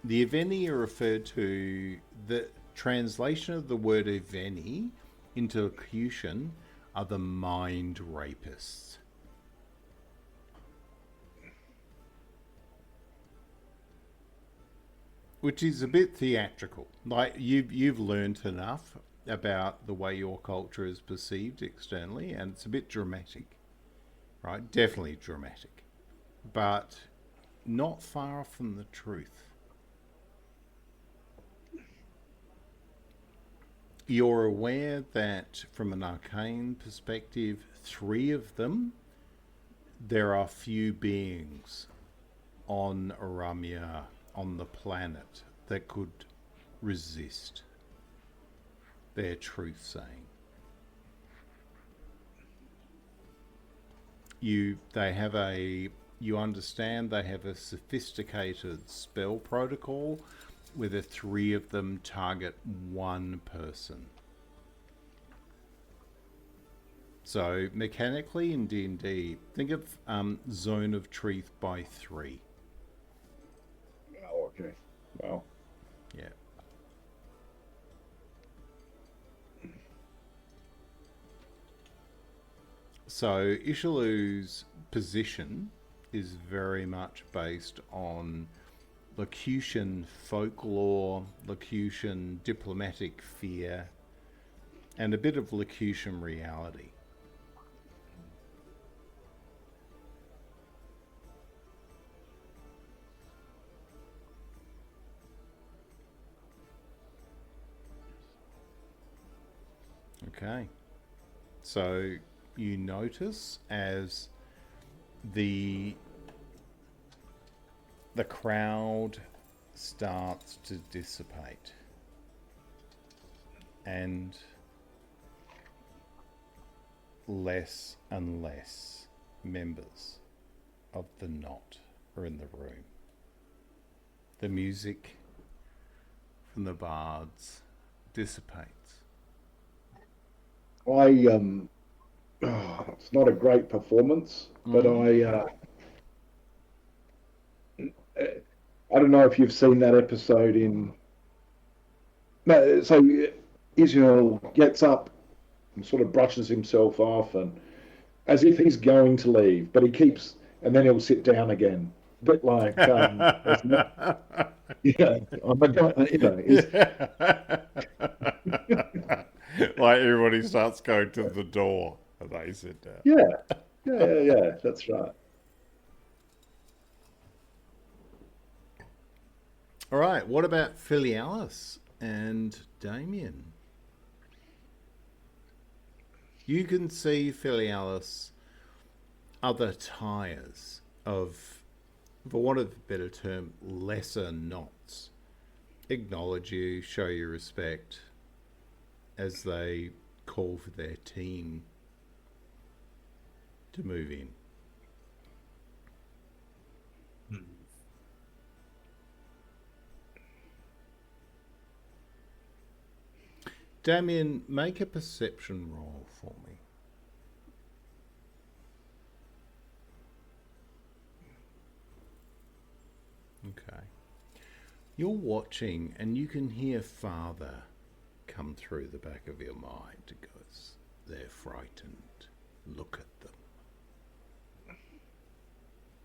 The Eveni are referred to, the translation of the word Eveni into Locutian are the mind rapists. Which is a bit theatrical. Like, you've learnt enough about the way your culture is perceived externally, and it's a bit dramatic. Right? Definitely dramatic. But not far from the truth. You're aware that from an arcane perspective, 3 of them, there are few beings on Aramia, on the planet, that could resist their truth-saying. You understand they have a sophisticated spell protocol where the 3 of them target 1 person. So mechanically in D&D, think of Zone of Truth by 3. Oh, okay. Well. Yeah. So Izhilu's position is very much based on Lacutian folklore, Lacutian diplomatic fear, and a bit of Lacutian reality. Okay, so you notice as the crowd starts to dissipate and less and less members of the knot are in the room. The music from the bards dissipates. It's not a great performance, but I don't know if you've seen that episode in. No, so Israel gets up and sort of brushes himself off, and as if he's going to leave, but he keeps, and then he'll sit down again, a bit like, yeah, I'm a guy, Like everybody starts going to the door and they sit down. yeah, that's right. All right, what about Filialis and Damian? You can see Filialis other tires of, for want of a better term, lesser knots acknowledge you, show you respect as they call for their team to move in. Damian, make a perception roll for me. Okay. You're watching and you can hear father come through the back of your mind. It goes, they're frightened. Look at them.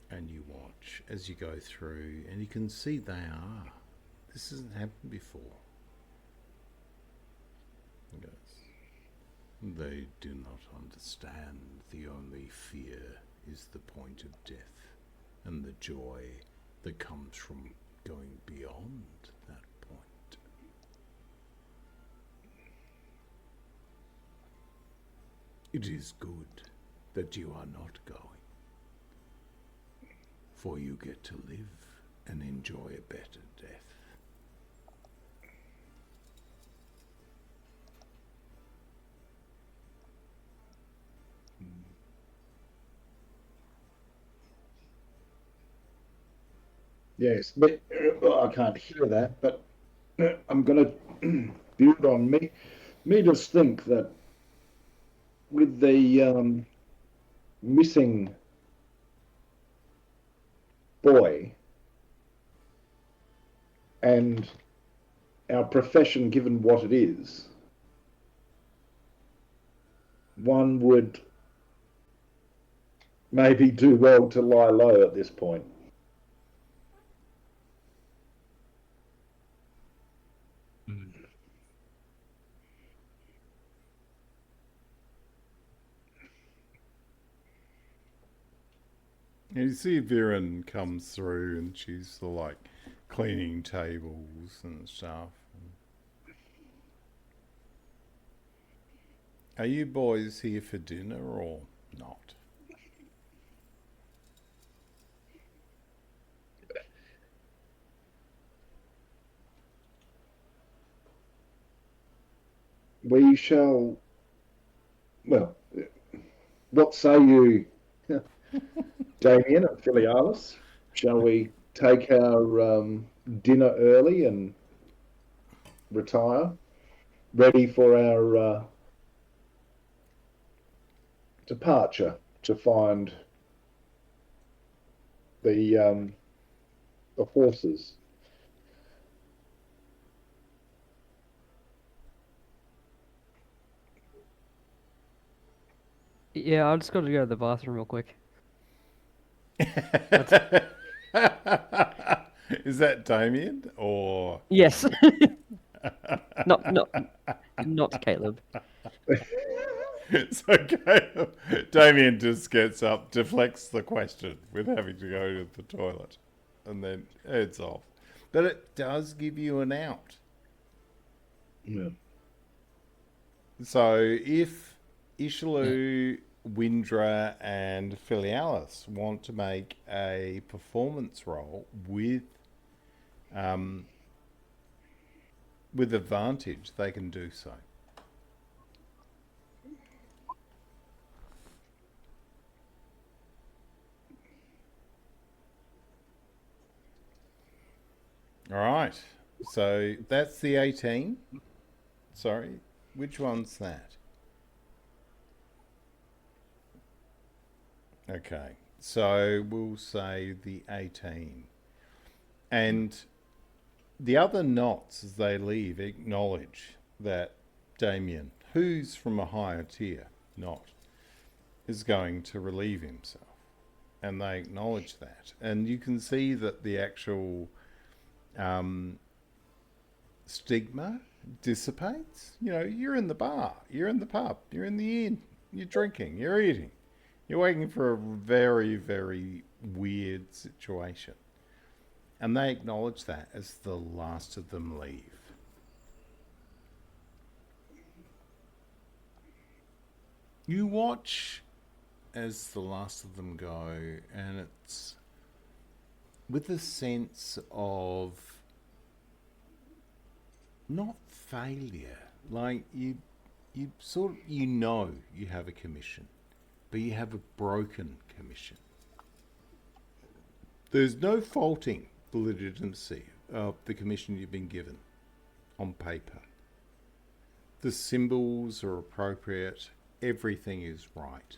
And you watch as you go through and you can see they are. This hasn't happened before. He goes, they do not understand. The only fear is the point of death and the joy that comes from going beyond that point. It is good that you are not going, for you get to live and enjoy a better death. Yes, but I can't hear that. But I'm going to build on me. Me just think that with the missing boy and our profession, given what it is, one would maybe do well to lie low at this point. You see Viren comes through and she's sort of like cleaning tables and stuff. Are you boys here for dinner or not? We shall, well, what say you, Damian and Filialis? Shall we take our dinner early and retire, ready for our departure to find the horses? Yeah, I just got to go to the bathroom real quick. Is that Damian or Yes. Not Caleb. so Caleb, Damian just gets up, deflects the question with having to go to the toilet, and then heads off. But it does give you an out. Yeah. So if Izhilu, Windrah, and Filialis want to make a performance roll with advantage, they can do so. All right. So that's the 18. Sorry, which one's that? Okay, so we'll say the 18. And the other knots, as they leave, acknowledge that Damian, who's from a higher tier knot, is going to relieve himself. And they acknowledge that. And you can see that the actual stigma dissipates. You know, you're in the bar, you're in the pub, you're in the inn, you're drinking, you're eating. You're waiting for a very, very weird situation. And they acknowledge that as the last of them leave. You watch as the last of them go, and it's with a sense of not failure. Like you sort of, you know you have a commission, but you have a broken commission. There's no faulting the legitimacy of the commission you've been given on paper. The symbols are appropriate, everything is right.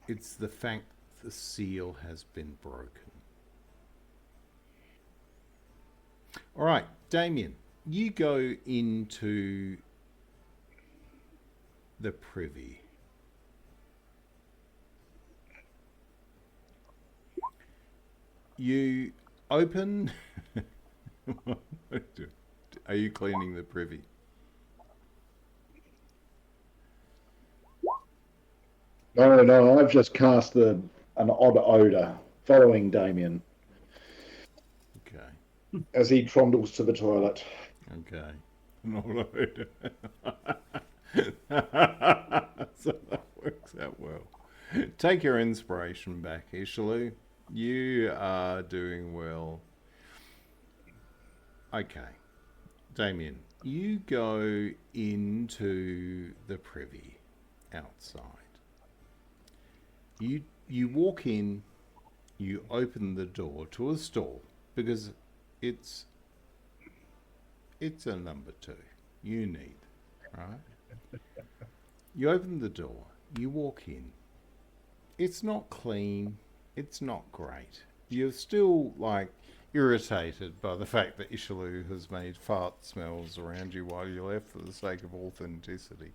It's the fact the seal has been broken. All right, Damian, you go into the privy. You open... Are you cleaning the privy? No, I've just cast an odd odour following Damian Okay. as he trundles to the toilet. Okay. All right. So that works out well. Take your inspiration back, Izhilu. You are doing well. Okay. Damian, you go into the privy outside. You walk in, you open the door to a stall because it's a number 2. You need, right? You open the door, you walk in. It's not clean, it's not great. You're still like irritated by the fact that Izhilu has made fart smells around you while you left for the sake of authenticity.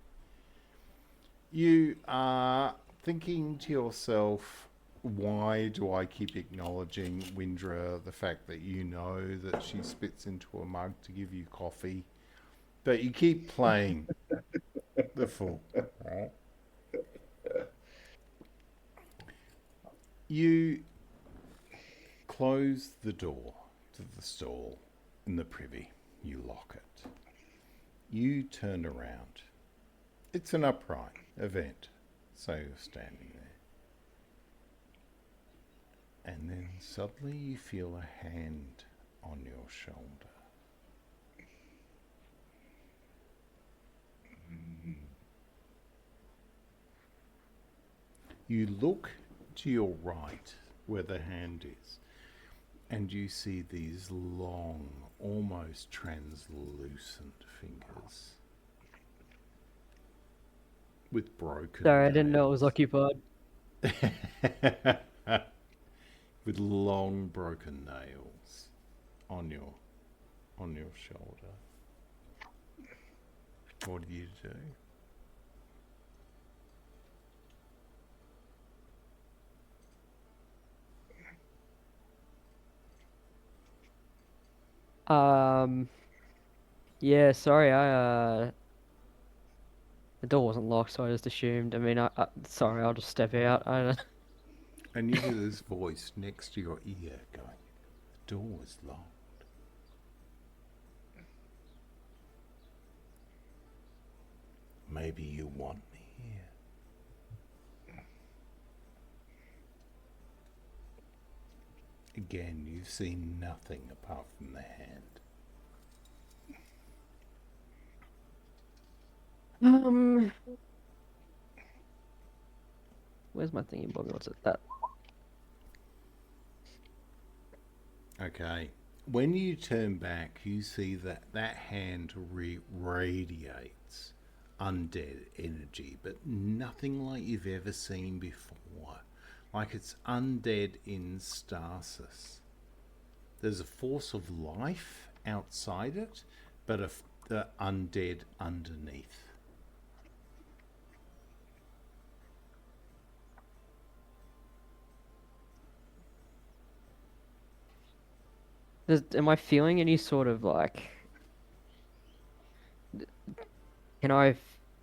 You are thinking to yourself, why do I keep acknowledging Windrah, the fact that you know that she spits into a mug to give you coffee, but you keep playing the fool, right? You close the door to the stall in the privy. You lock it. You turn around. It's an upright event, so you're standing there. And then suddenly you feel a hand on your shoulder. You look to your right where the hand is, and you see these long, almost translucent fingers with broken Sorry, I didn't know it nails. was occupied. With long broken nails on your shoulder. What do you do? Yeah, sorry, the door wasn't locked, so I just assumed. I mean, sorry, I'll just step out. And you hear this voice next to your ear going, the door is locked. Maybe you want me here. Again, you've seen nothing apart from the hand. Where's my thingy bobby? What's it? That. Okay. When you turn back, you see that that hand radiates undead energy, but nothing like you've ever seen before. Like it's undead in stasis. There's a force of life outside it, but the undead underneath. Am I feeling any sort of like? Can I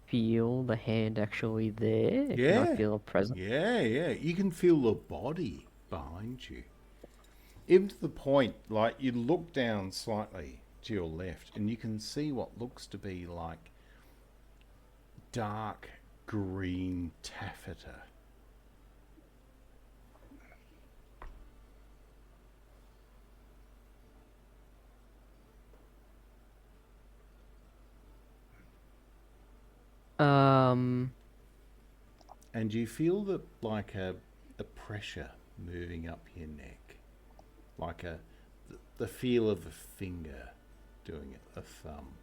feel the hand actually there? Yeah. Can I feel a presence? Yeah. You can feel the body behind you. Even to the point, like, you look down slightly to your left and you can see what looks to be like dark green taffeta. And you feel that like a pressure moving up your neck, like the feel of a finger doing it, a thumb.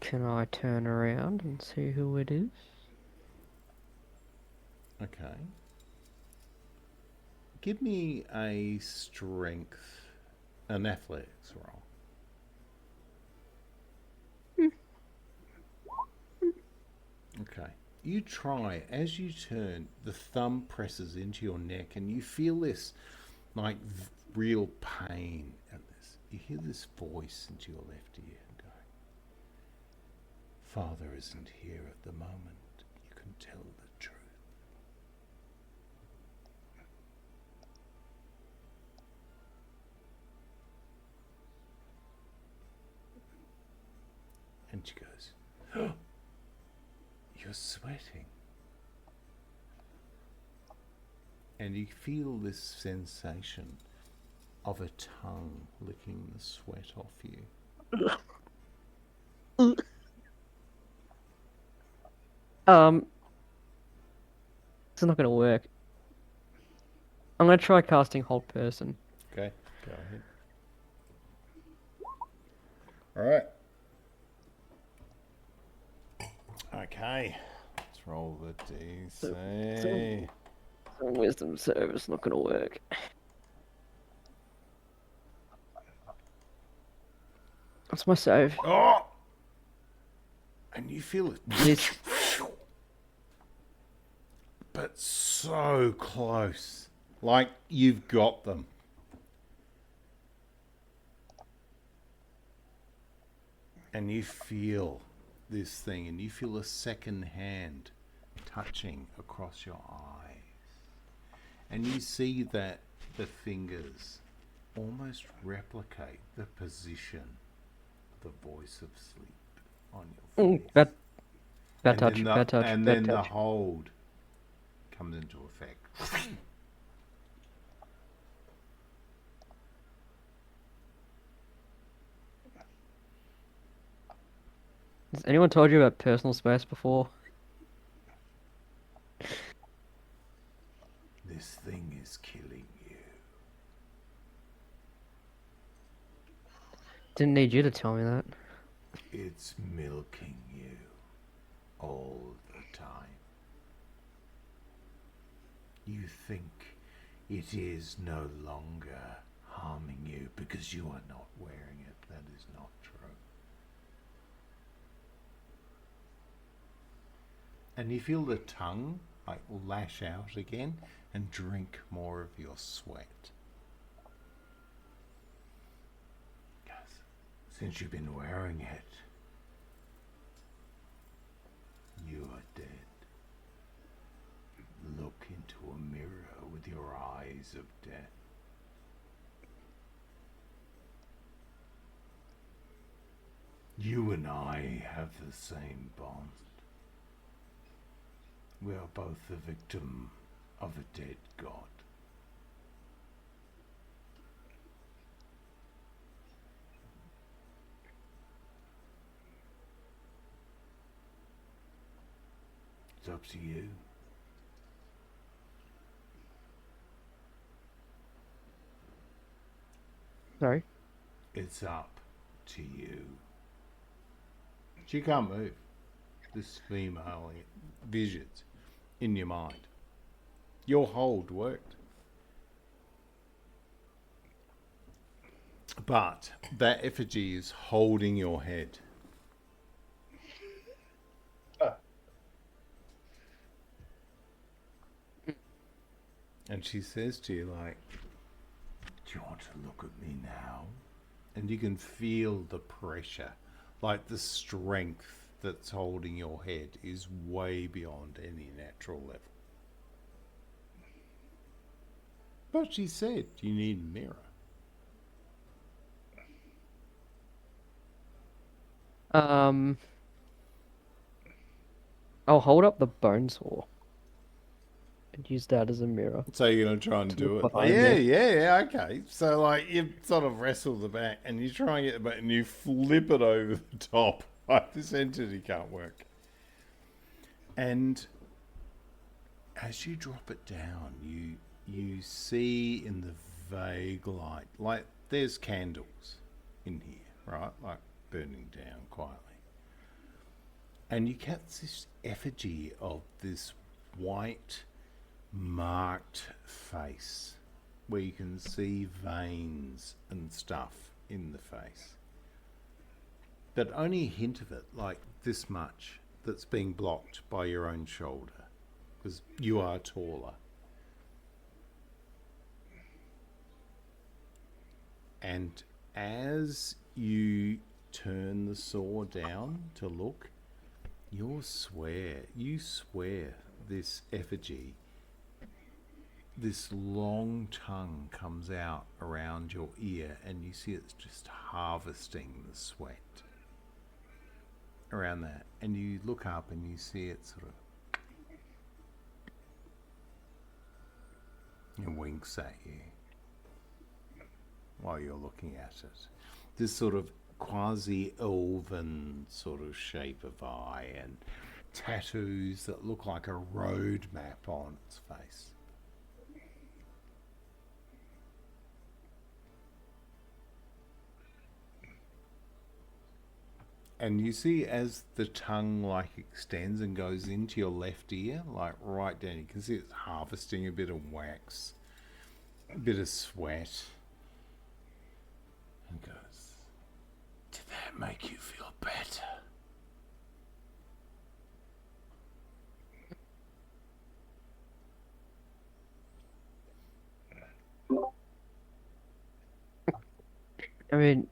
Can I turn around and see who it is? Okay. Give me a strength, an athletics roll. Okay. You try, as you turn, the thumb presses into your neck and you feel this like real pain at this. You hear this voice into your left ear going, Father isn't here at the moment. You can tell the truth. And she goes, oh, you're sweating. And you feel this sensation of a tongue licking the sweat off you. It's not gonna work. I'm gonna try casting Hold Person. Okay, go ahead. All right. Okay, let's roll the DC. Wisdom save, it's not gonna work. That's my save. Oh! And you feel it. This. But so close. Like you've got them. And you feel this thing, and you feel a second hand touching across your eyes. And you see that the fingers almost replicate the position of the voice of sleep on your face. Bad And touch, then bad touch, and bad then the touch. hold comes into effect. Has anyone told you about personal space before? This thing is killing you. Didn't need you to tell me that. It's milking you all the time. You think it is no longer harming you because you are not wearing it. That is not true. And you feel the tongue like lash out again and drink more of your sweat. Since you've been wearing it, you are dead. Look into a mirror with your eyes of death. You and I have the same bond. We are both the victim of a dead god. It's up to you. Sorry? It's up to you. She can't move. This female visions in your mind. Your hold worked. But that effigy is holding your head. And she says to you, like, do you want to look at me now? And you can feel the pressure, like the strength that's holding your head is way beyond any natural level. But she said you need a mirror. I'll hold up the bone saw and use that as a mirror. So you're going to try and do it. behind Yeah, me. yeah, okay. So like you sort of wrestle the back and you try and get the back and you flip it over the top. Like this entity can't work. And as you drop it down, you see in the vague light, like there's candles in here, right? Like burning down quietly. And you get this effigy of this white marked face where you can see veins and stuff in the face. But only a hint of it, like this much, that's being blocked by your own shoulder, because you are taller. And as you turn the saw down to look, you swear this effigy, this long tongue comes out around your ear and you see it's just harvesting the sweat around that. And you look up and you see it sort of, it winks at you while you're looking at it. This sort of quasi-elven sort of shape of eye and tattoos that look like a road map on its face. And you see as the tongue like extends and goes into your left ear, like right down, you can see it's harvesting a bit of wax, a bit of sweat. And goes, did that make you feel better? I mean,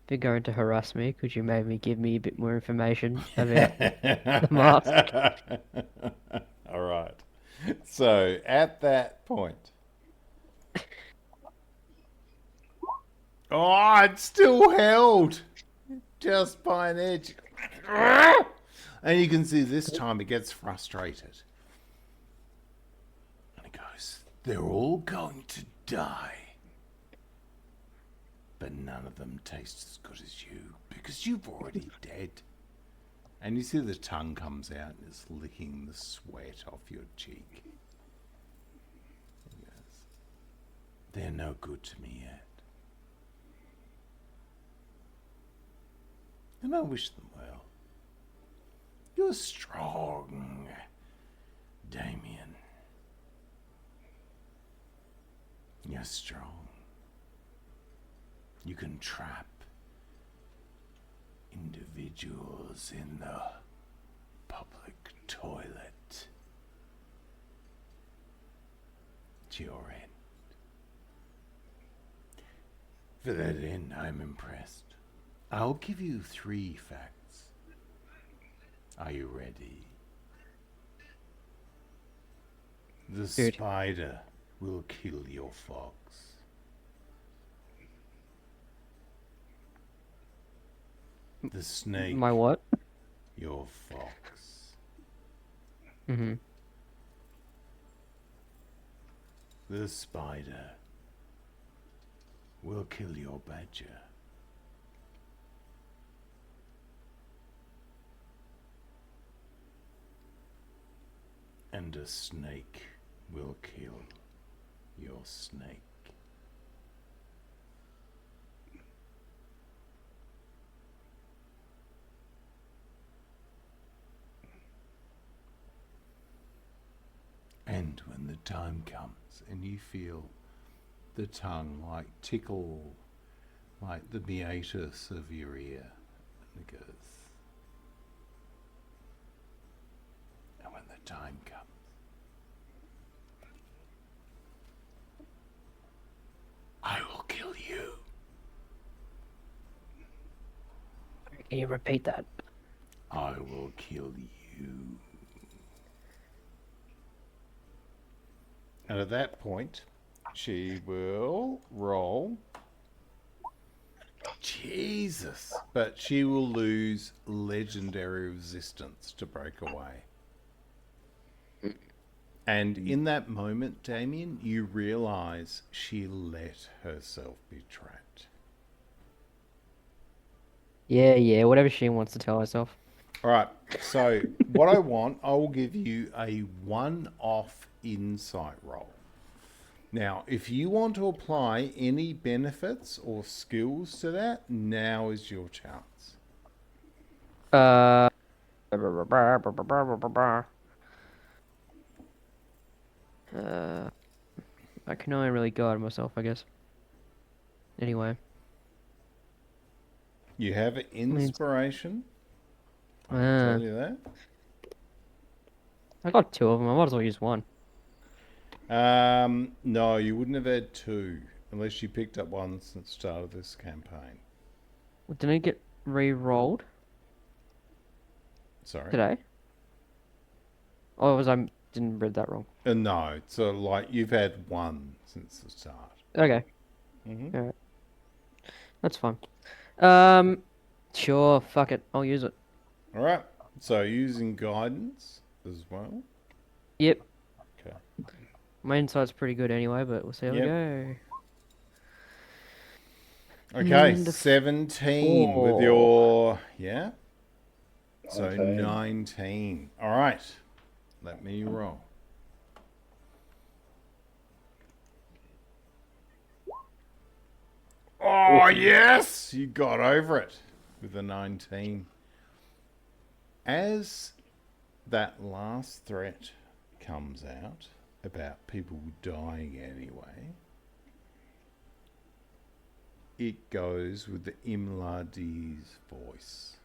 if you're going to harass me, could you maybe give me a bit more information about the mask? All right. So at that point, oh, it's still held just by an edge. And you can see this time it gets frustrated. And it goes, they're all going to die. But none of them taste as good as you, because you've already dead. And you see the tongue comes out and is licking the sweat off your cheek. It goes, they're no good to me yet. And I wish them well. You're strong, Damian. You're strong. You can trap individuals in the public toilet at your end. For that end, I'm impressed. I'll give you 3 facts. Are you ready? The Dude. spider will kill your fox. The snake, My what? your fox. Mm-hmm. The spider will kill your badger. And a snake will kill your snake. And when the time comes and you feel the tongue like tickle, like the meatus of your ear, and it goes. And when the time comes, I will kill you. Can you repeat that? I will kill you. And at that point, she will roll. Jesus! But she will lose legendary resistance to break away. And in that moment, Damian, you realise she let herself be trapped. Yeah, whatever she wants to tell herself. All right, so what I will give you a one-off insight roll. Now, if you want to apply any benefits or skills to that, now is your chance. I can only really guide myself, I guess. Anyway. You have an inspiration. I can tell you that. I got 2 of them. I might as well use 1. No, you wouldn't have had 2 unless you picked up one since the start of this campaign. Well, didn't it get re-rolled Sorry. today? Oh, I didn't read that wrong. No, so like you've had 1 since the start. Okay. Mm-hmm. Alright. That's fine. Sure, fuck it. I'll use it. All right. So using guidance as well. Yep. Okay. My insight's pretty good anyway, but we'll see how we go. Okay, And 17 with 4. your... Yeah? So 19. 19. All right. Let me roll. Oh, yes! You got over it with a 19. As that last threat comes out about people dying anyway, it goes with the Imladi's voice.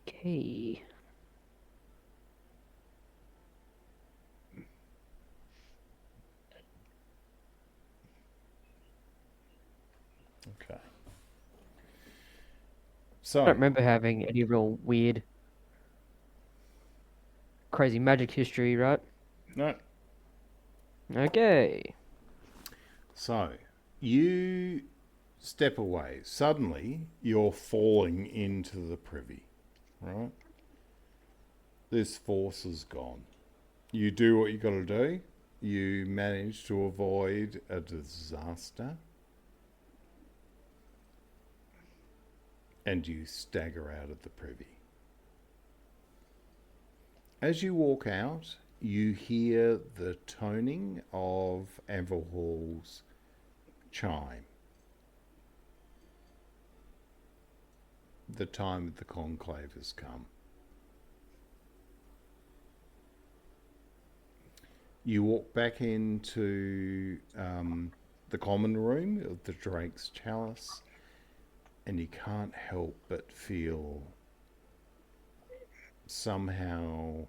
Okay. Okay. I So, don't remember having any real weird, crazy magic history, right? no. Okay. So, you step away. Suddenly, you're falling into the privy, right? This force is gone. You do what you got to do. You manage to avoid a disaster. And you stagger out of the privy. As you walk out, you hear the toning of Anvilhall's chime. The time of the conclave has come. You walk back into the common room of the Drake's Chalice, and you can't help but feel somehow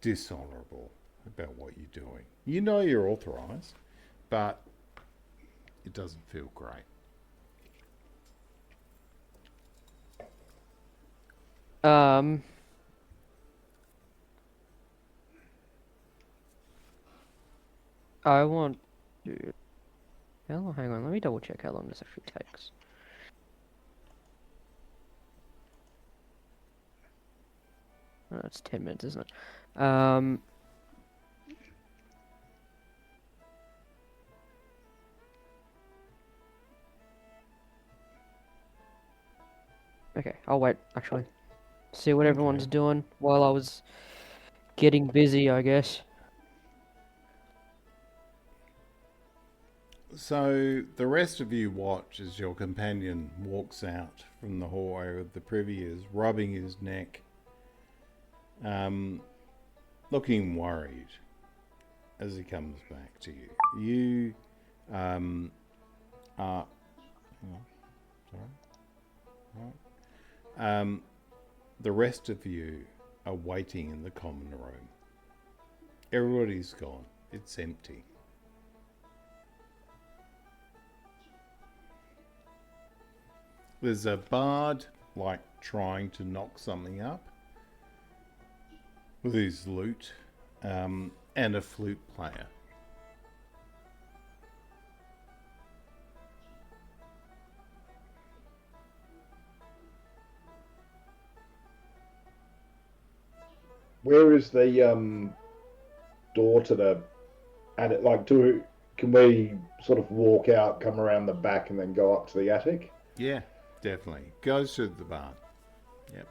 dishonourable about what you're doing. You know you're authorised, but it doesn't feel great. I want to... How long? Hang on, let me double check how long this actually takes. Oh, it's 10 minutes, isn't it? Okay, I'll wait, actually. See what everyone's doing while I was getting busy, I guess. So the rest of you watch as your companion walks out from the hallway with the priviers, rubbing his neck, looking worried as he comes back to you. You are... the rest of you are waiting in the common room. Everybody's gone. It's empty. There's a bard, like, trying to knock something up with his lute, and a flute player. Where is the door to the attic? Like, can we sort of walk out, come around the back, and then go up to the attic? Yeah, definitely. Goes to the barn. Yep.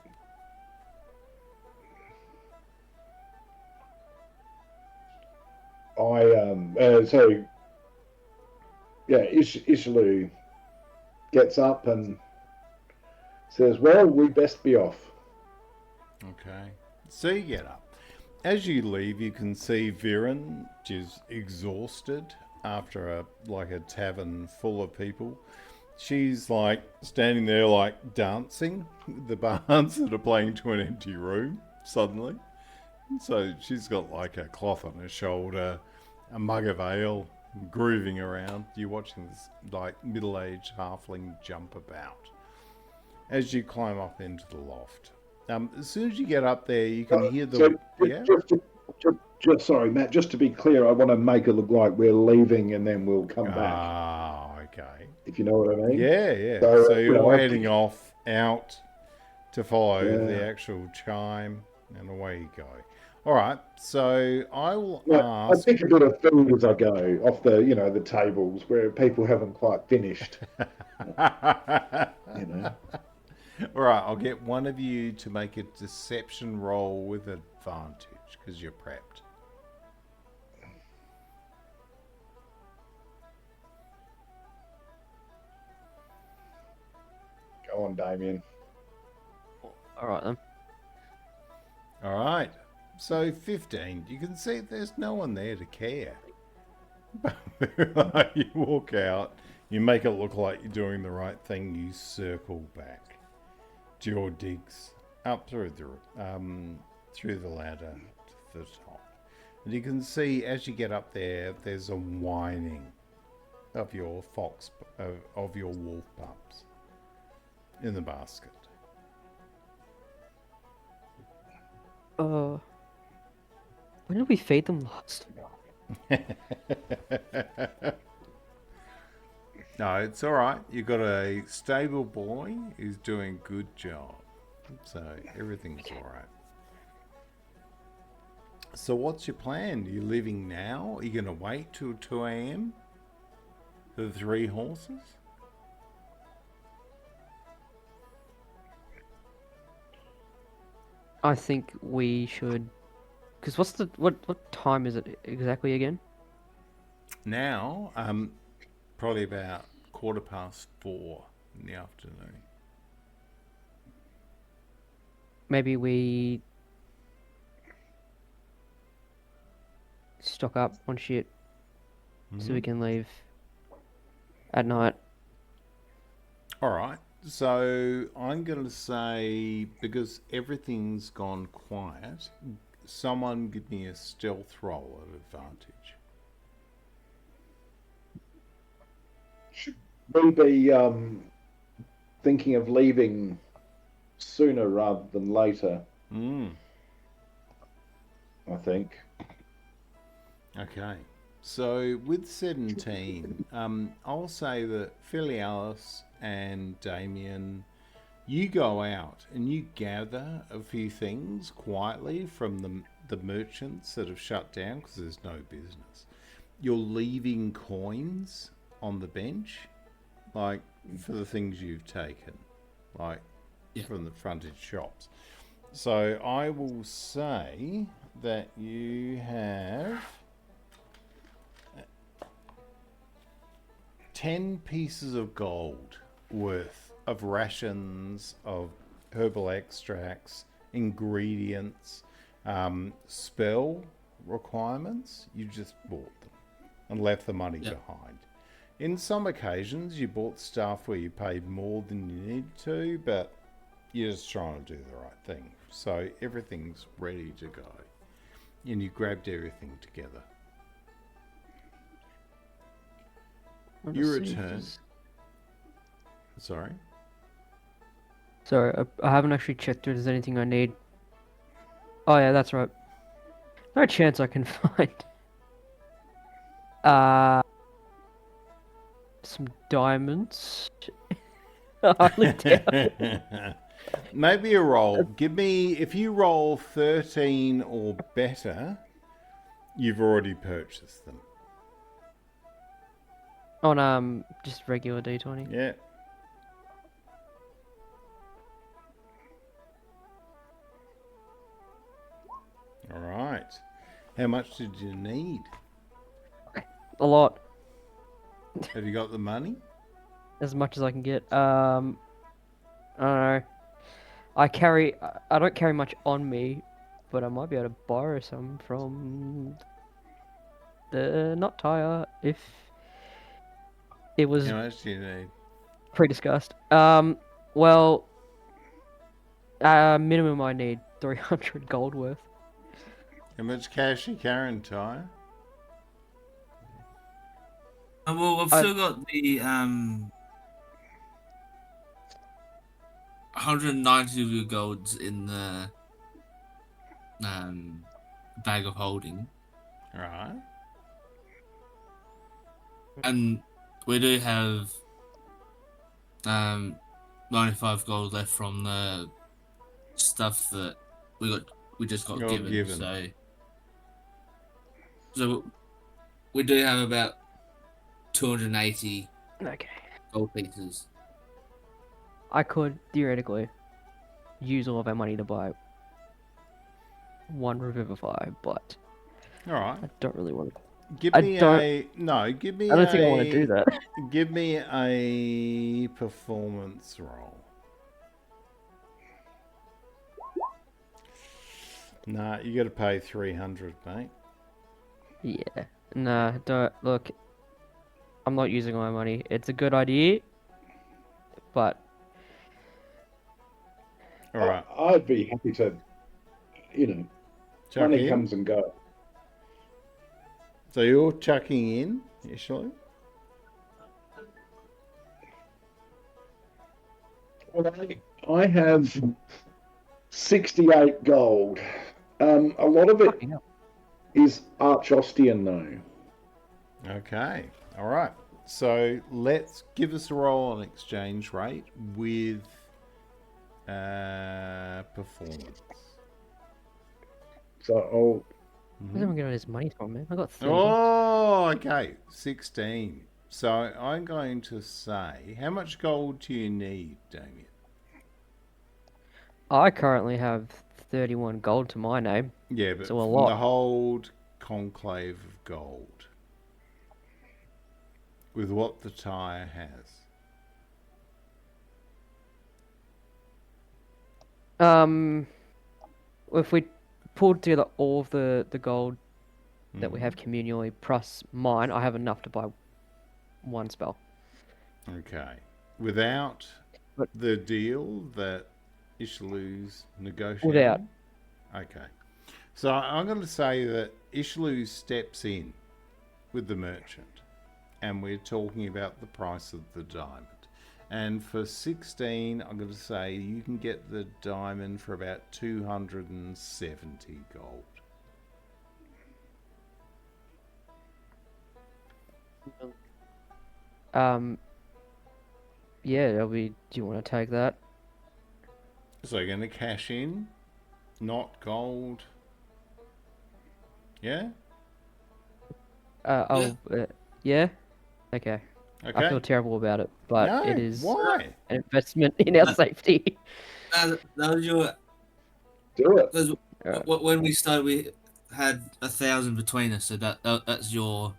Izhilu gets up and says, "Well, we best be off." Okay. So you get up. As you leave, you can see Viren, which is exhausted after a tavern full of people. She's like standing there like dancing with the bards that are playing to an empty room suddenly. So she's got like a cloth on her shoulder, a mug of ale, grooving around. You're watching this like middle-aged halfling jump about as you climb up into the loft. As soon as you get up there, you can hear the... Sorry, Matt, just to be clear, I want to make it look like we're leaving and then we'll come back. Ah, okay. If you know what I mean? Yeah. So you're heading off out to follow the actual chime, and away you go. All right, so I will ask... I pick a bit of food as I go off the tables where people haven't quite finished. All right, I'll get one of you to make a deception roll with advantage because you're prepped. Go on, Damian. All right, then. All right, so 15. You can see there's no one there to care. You walk out, you make it look like you're doing the right thing, you circle back to your digs up through the ladder to the top. And you can see as you get up there, there's a whining of your of your wolf pups in the basket. When did we feed them last? No, it's all right. You've got a stable boy who's doing a good job. So everything's all right. So what's your plan? Are you leaving now? Are you going to wait till 2 a.m. for the 3 horses? I think we should... Because what time is it exactly again? Now, probably about 4:15 in the afternoon. Maybe we stock up on shit so we can leave at night. All right. So I'm going to say, because everything's gone quiet, someone give me a stealth roll at advantage. Should we be thinking of leaving sooner rather than later? I think. Okay. So with 17, I'll say that Filialis and Damian, you go out and you gather a few things quietly from the merchants that have shut down because there's no business. You're leaving coins on the bench, like for the things you've taken, like from the frontage shops. So I will say that you have 10 pieces of gold worth of rations, of herbal extracts, ingredients, spell requirements. You just bought them and left the money behind. In some occasions, you bought stuff where you paid more than you needed to, but you're just trying to do the right thing. So everything's ready to go. And you grabbed everything together. You return. Sorry? Sorry, I haven't actually checked if there's anything I need. Oh yeah, that's right. No chance I can find some diamonds. Hardly doubt. Maybe a roll. Give me, if you roll 13 or better, you've already purchased them. On just regular D20. Yeah. All right. How much did you need? A lot. Have you got the money? As much as I can get. I don't know. I don't carry much on me, but I might be able to borrow some from the Knot Tire if it was How much do you need? pre-discussed. Well, minimum I need 300 gold worth. How much cash you carrying, Ty? Well, I've still got the 190 golds in the bag of holding. All right. And we do have 95 gold left from the stuff that we just got given. So we do have about 280 gold pieces. I could theoretically use all of our money to buy one Revivify, but all right. I don't really want to. Give me I don't think I want to do that. Give me a performance roll. Nah, you got to pay 300, mate. Yeah. Nah, don't look. I'm not using all my money. It's a good idea, but all right. I'd be happy to, Chuck money in? comes and goes. So you're chucking in, Izhilu? Well, I have 68 gold. A lot of it is Archostian, though. Okay. All right. So let's give us a roll on exchange rate with performance. So where's everyone getting his money from, man? I got 30. Oh, okay. 16. So I'm going to say, how much gold do you need, Damian? I currently have 31 gold to my name. Yeah, but so a from lot. the whole conclave of gold, with what the tire has. If we pulled together all of the gold that we have communally plus mine, I have enough to buy one spell. Okay. Without the deal that Izhilu's negotiating? Without. Okay. So I'm going to say that Izhilu steps in with the merchant, and we're talking about the price of the diamond. And for 16, I'm going to say you can get the diamond for about 270 gold. Yeah, that'll be. Do you want to take that? So you're going to cash in, not gold. Yeah? Yeah. Okay. Okay. I feel terrible about it, but No, it is why? an investment in our safety. That was your. Do it. Because Alright. when we started, we had 1,000 between us, so that's your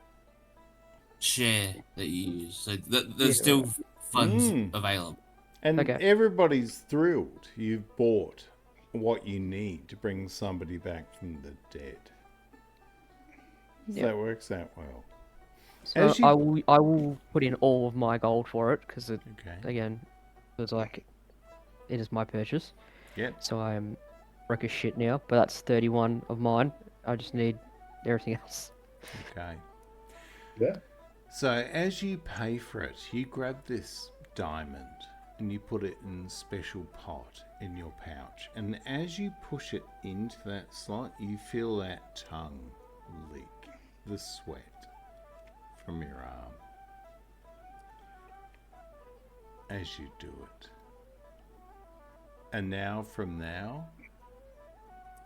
share that you use. So there's still funds available. And Okay. everybody's thrilled you've bought what you need to bring somebody back from the dead. So Yeah. that works out well. So As you- I will put in all of my gold for it because it Okay. again feels like it is my purchase. Yep. So I am broke as shit now, but that's 31 of mine. I just need everything else. Okay. Yeah. So as you pay for it, you grab this diamond and you put it in a special pot in your pouch. And as you push it into that slot, you feel that tongue leak the sweat from your arm as you do it. And now, from now,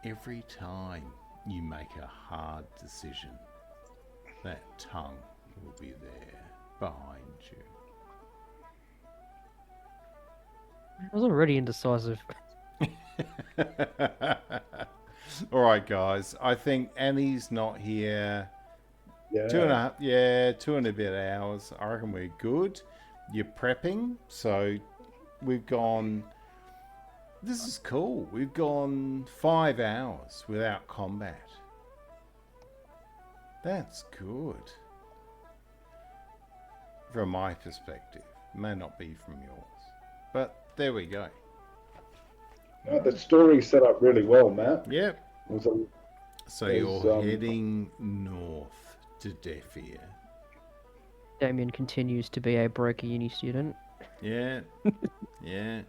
every time you make a hard decision, that tongue will be there behind you. I was already indecisive. All right, guys. I think Annie's not here. Yeah. 2 and a bit hours. I reckon we're good. You're prepping, so we've gone. This is cool. We've gone 5 hours without combat. That's good. From my perspective, may not be from yours, but there we go. No, the story set up really well, Matt. Yep. It was a- So There's, you're heading north to Deafear. Damian continues to be a broker uni student. Yeah, yeah.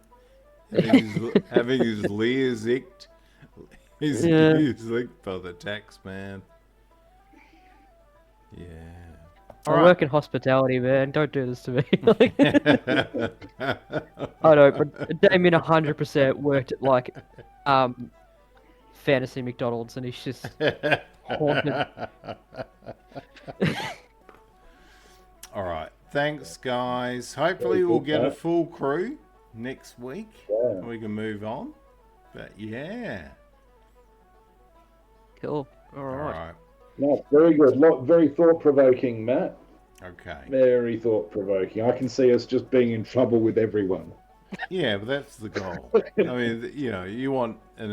Having his leer zicked. His Yeah. ears licked by the tax man. Yeah. I work in hospitality, man. Don't do this to me. I know, but Damien 100% worked at like Fantasy McDonald's, and he's just haunted. All right. Thanks, guys. Hopefully, we'll get a full crew next week. Yeah. We can move on. But yeah. Cool. All All right. right. No, very good. Very thought-provoking, Matt. Okay. Very thought-provoking. I can see us just being in trouble with everyone. Yeah, but that's the goal. I mean, you know, you want an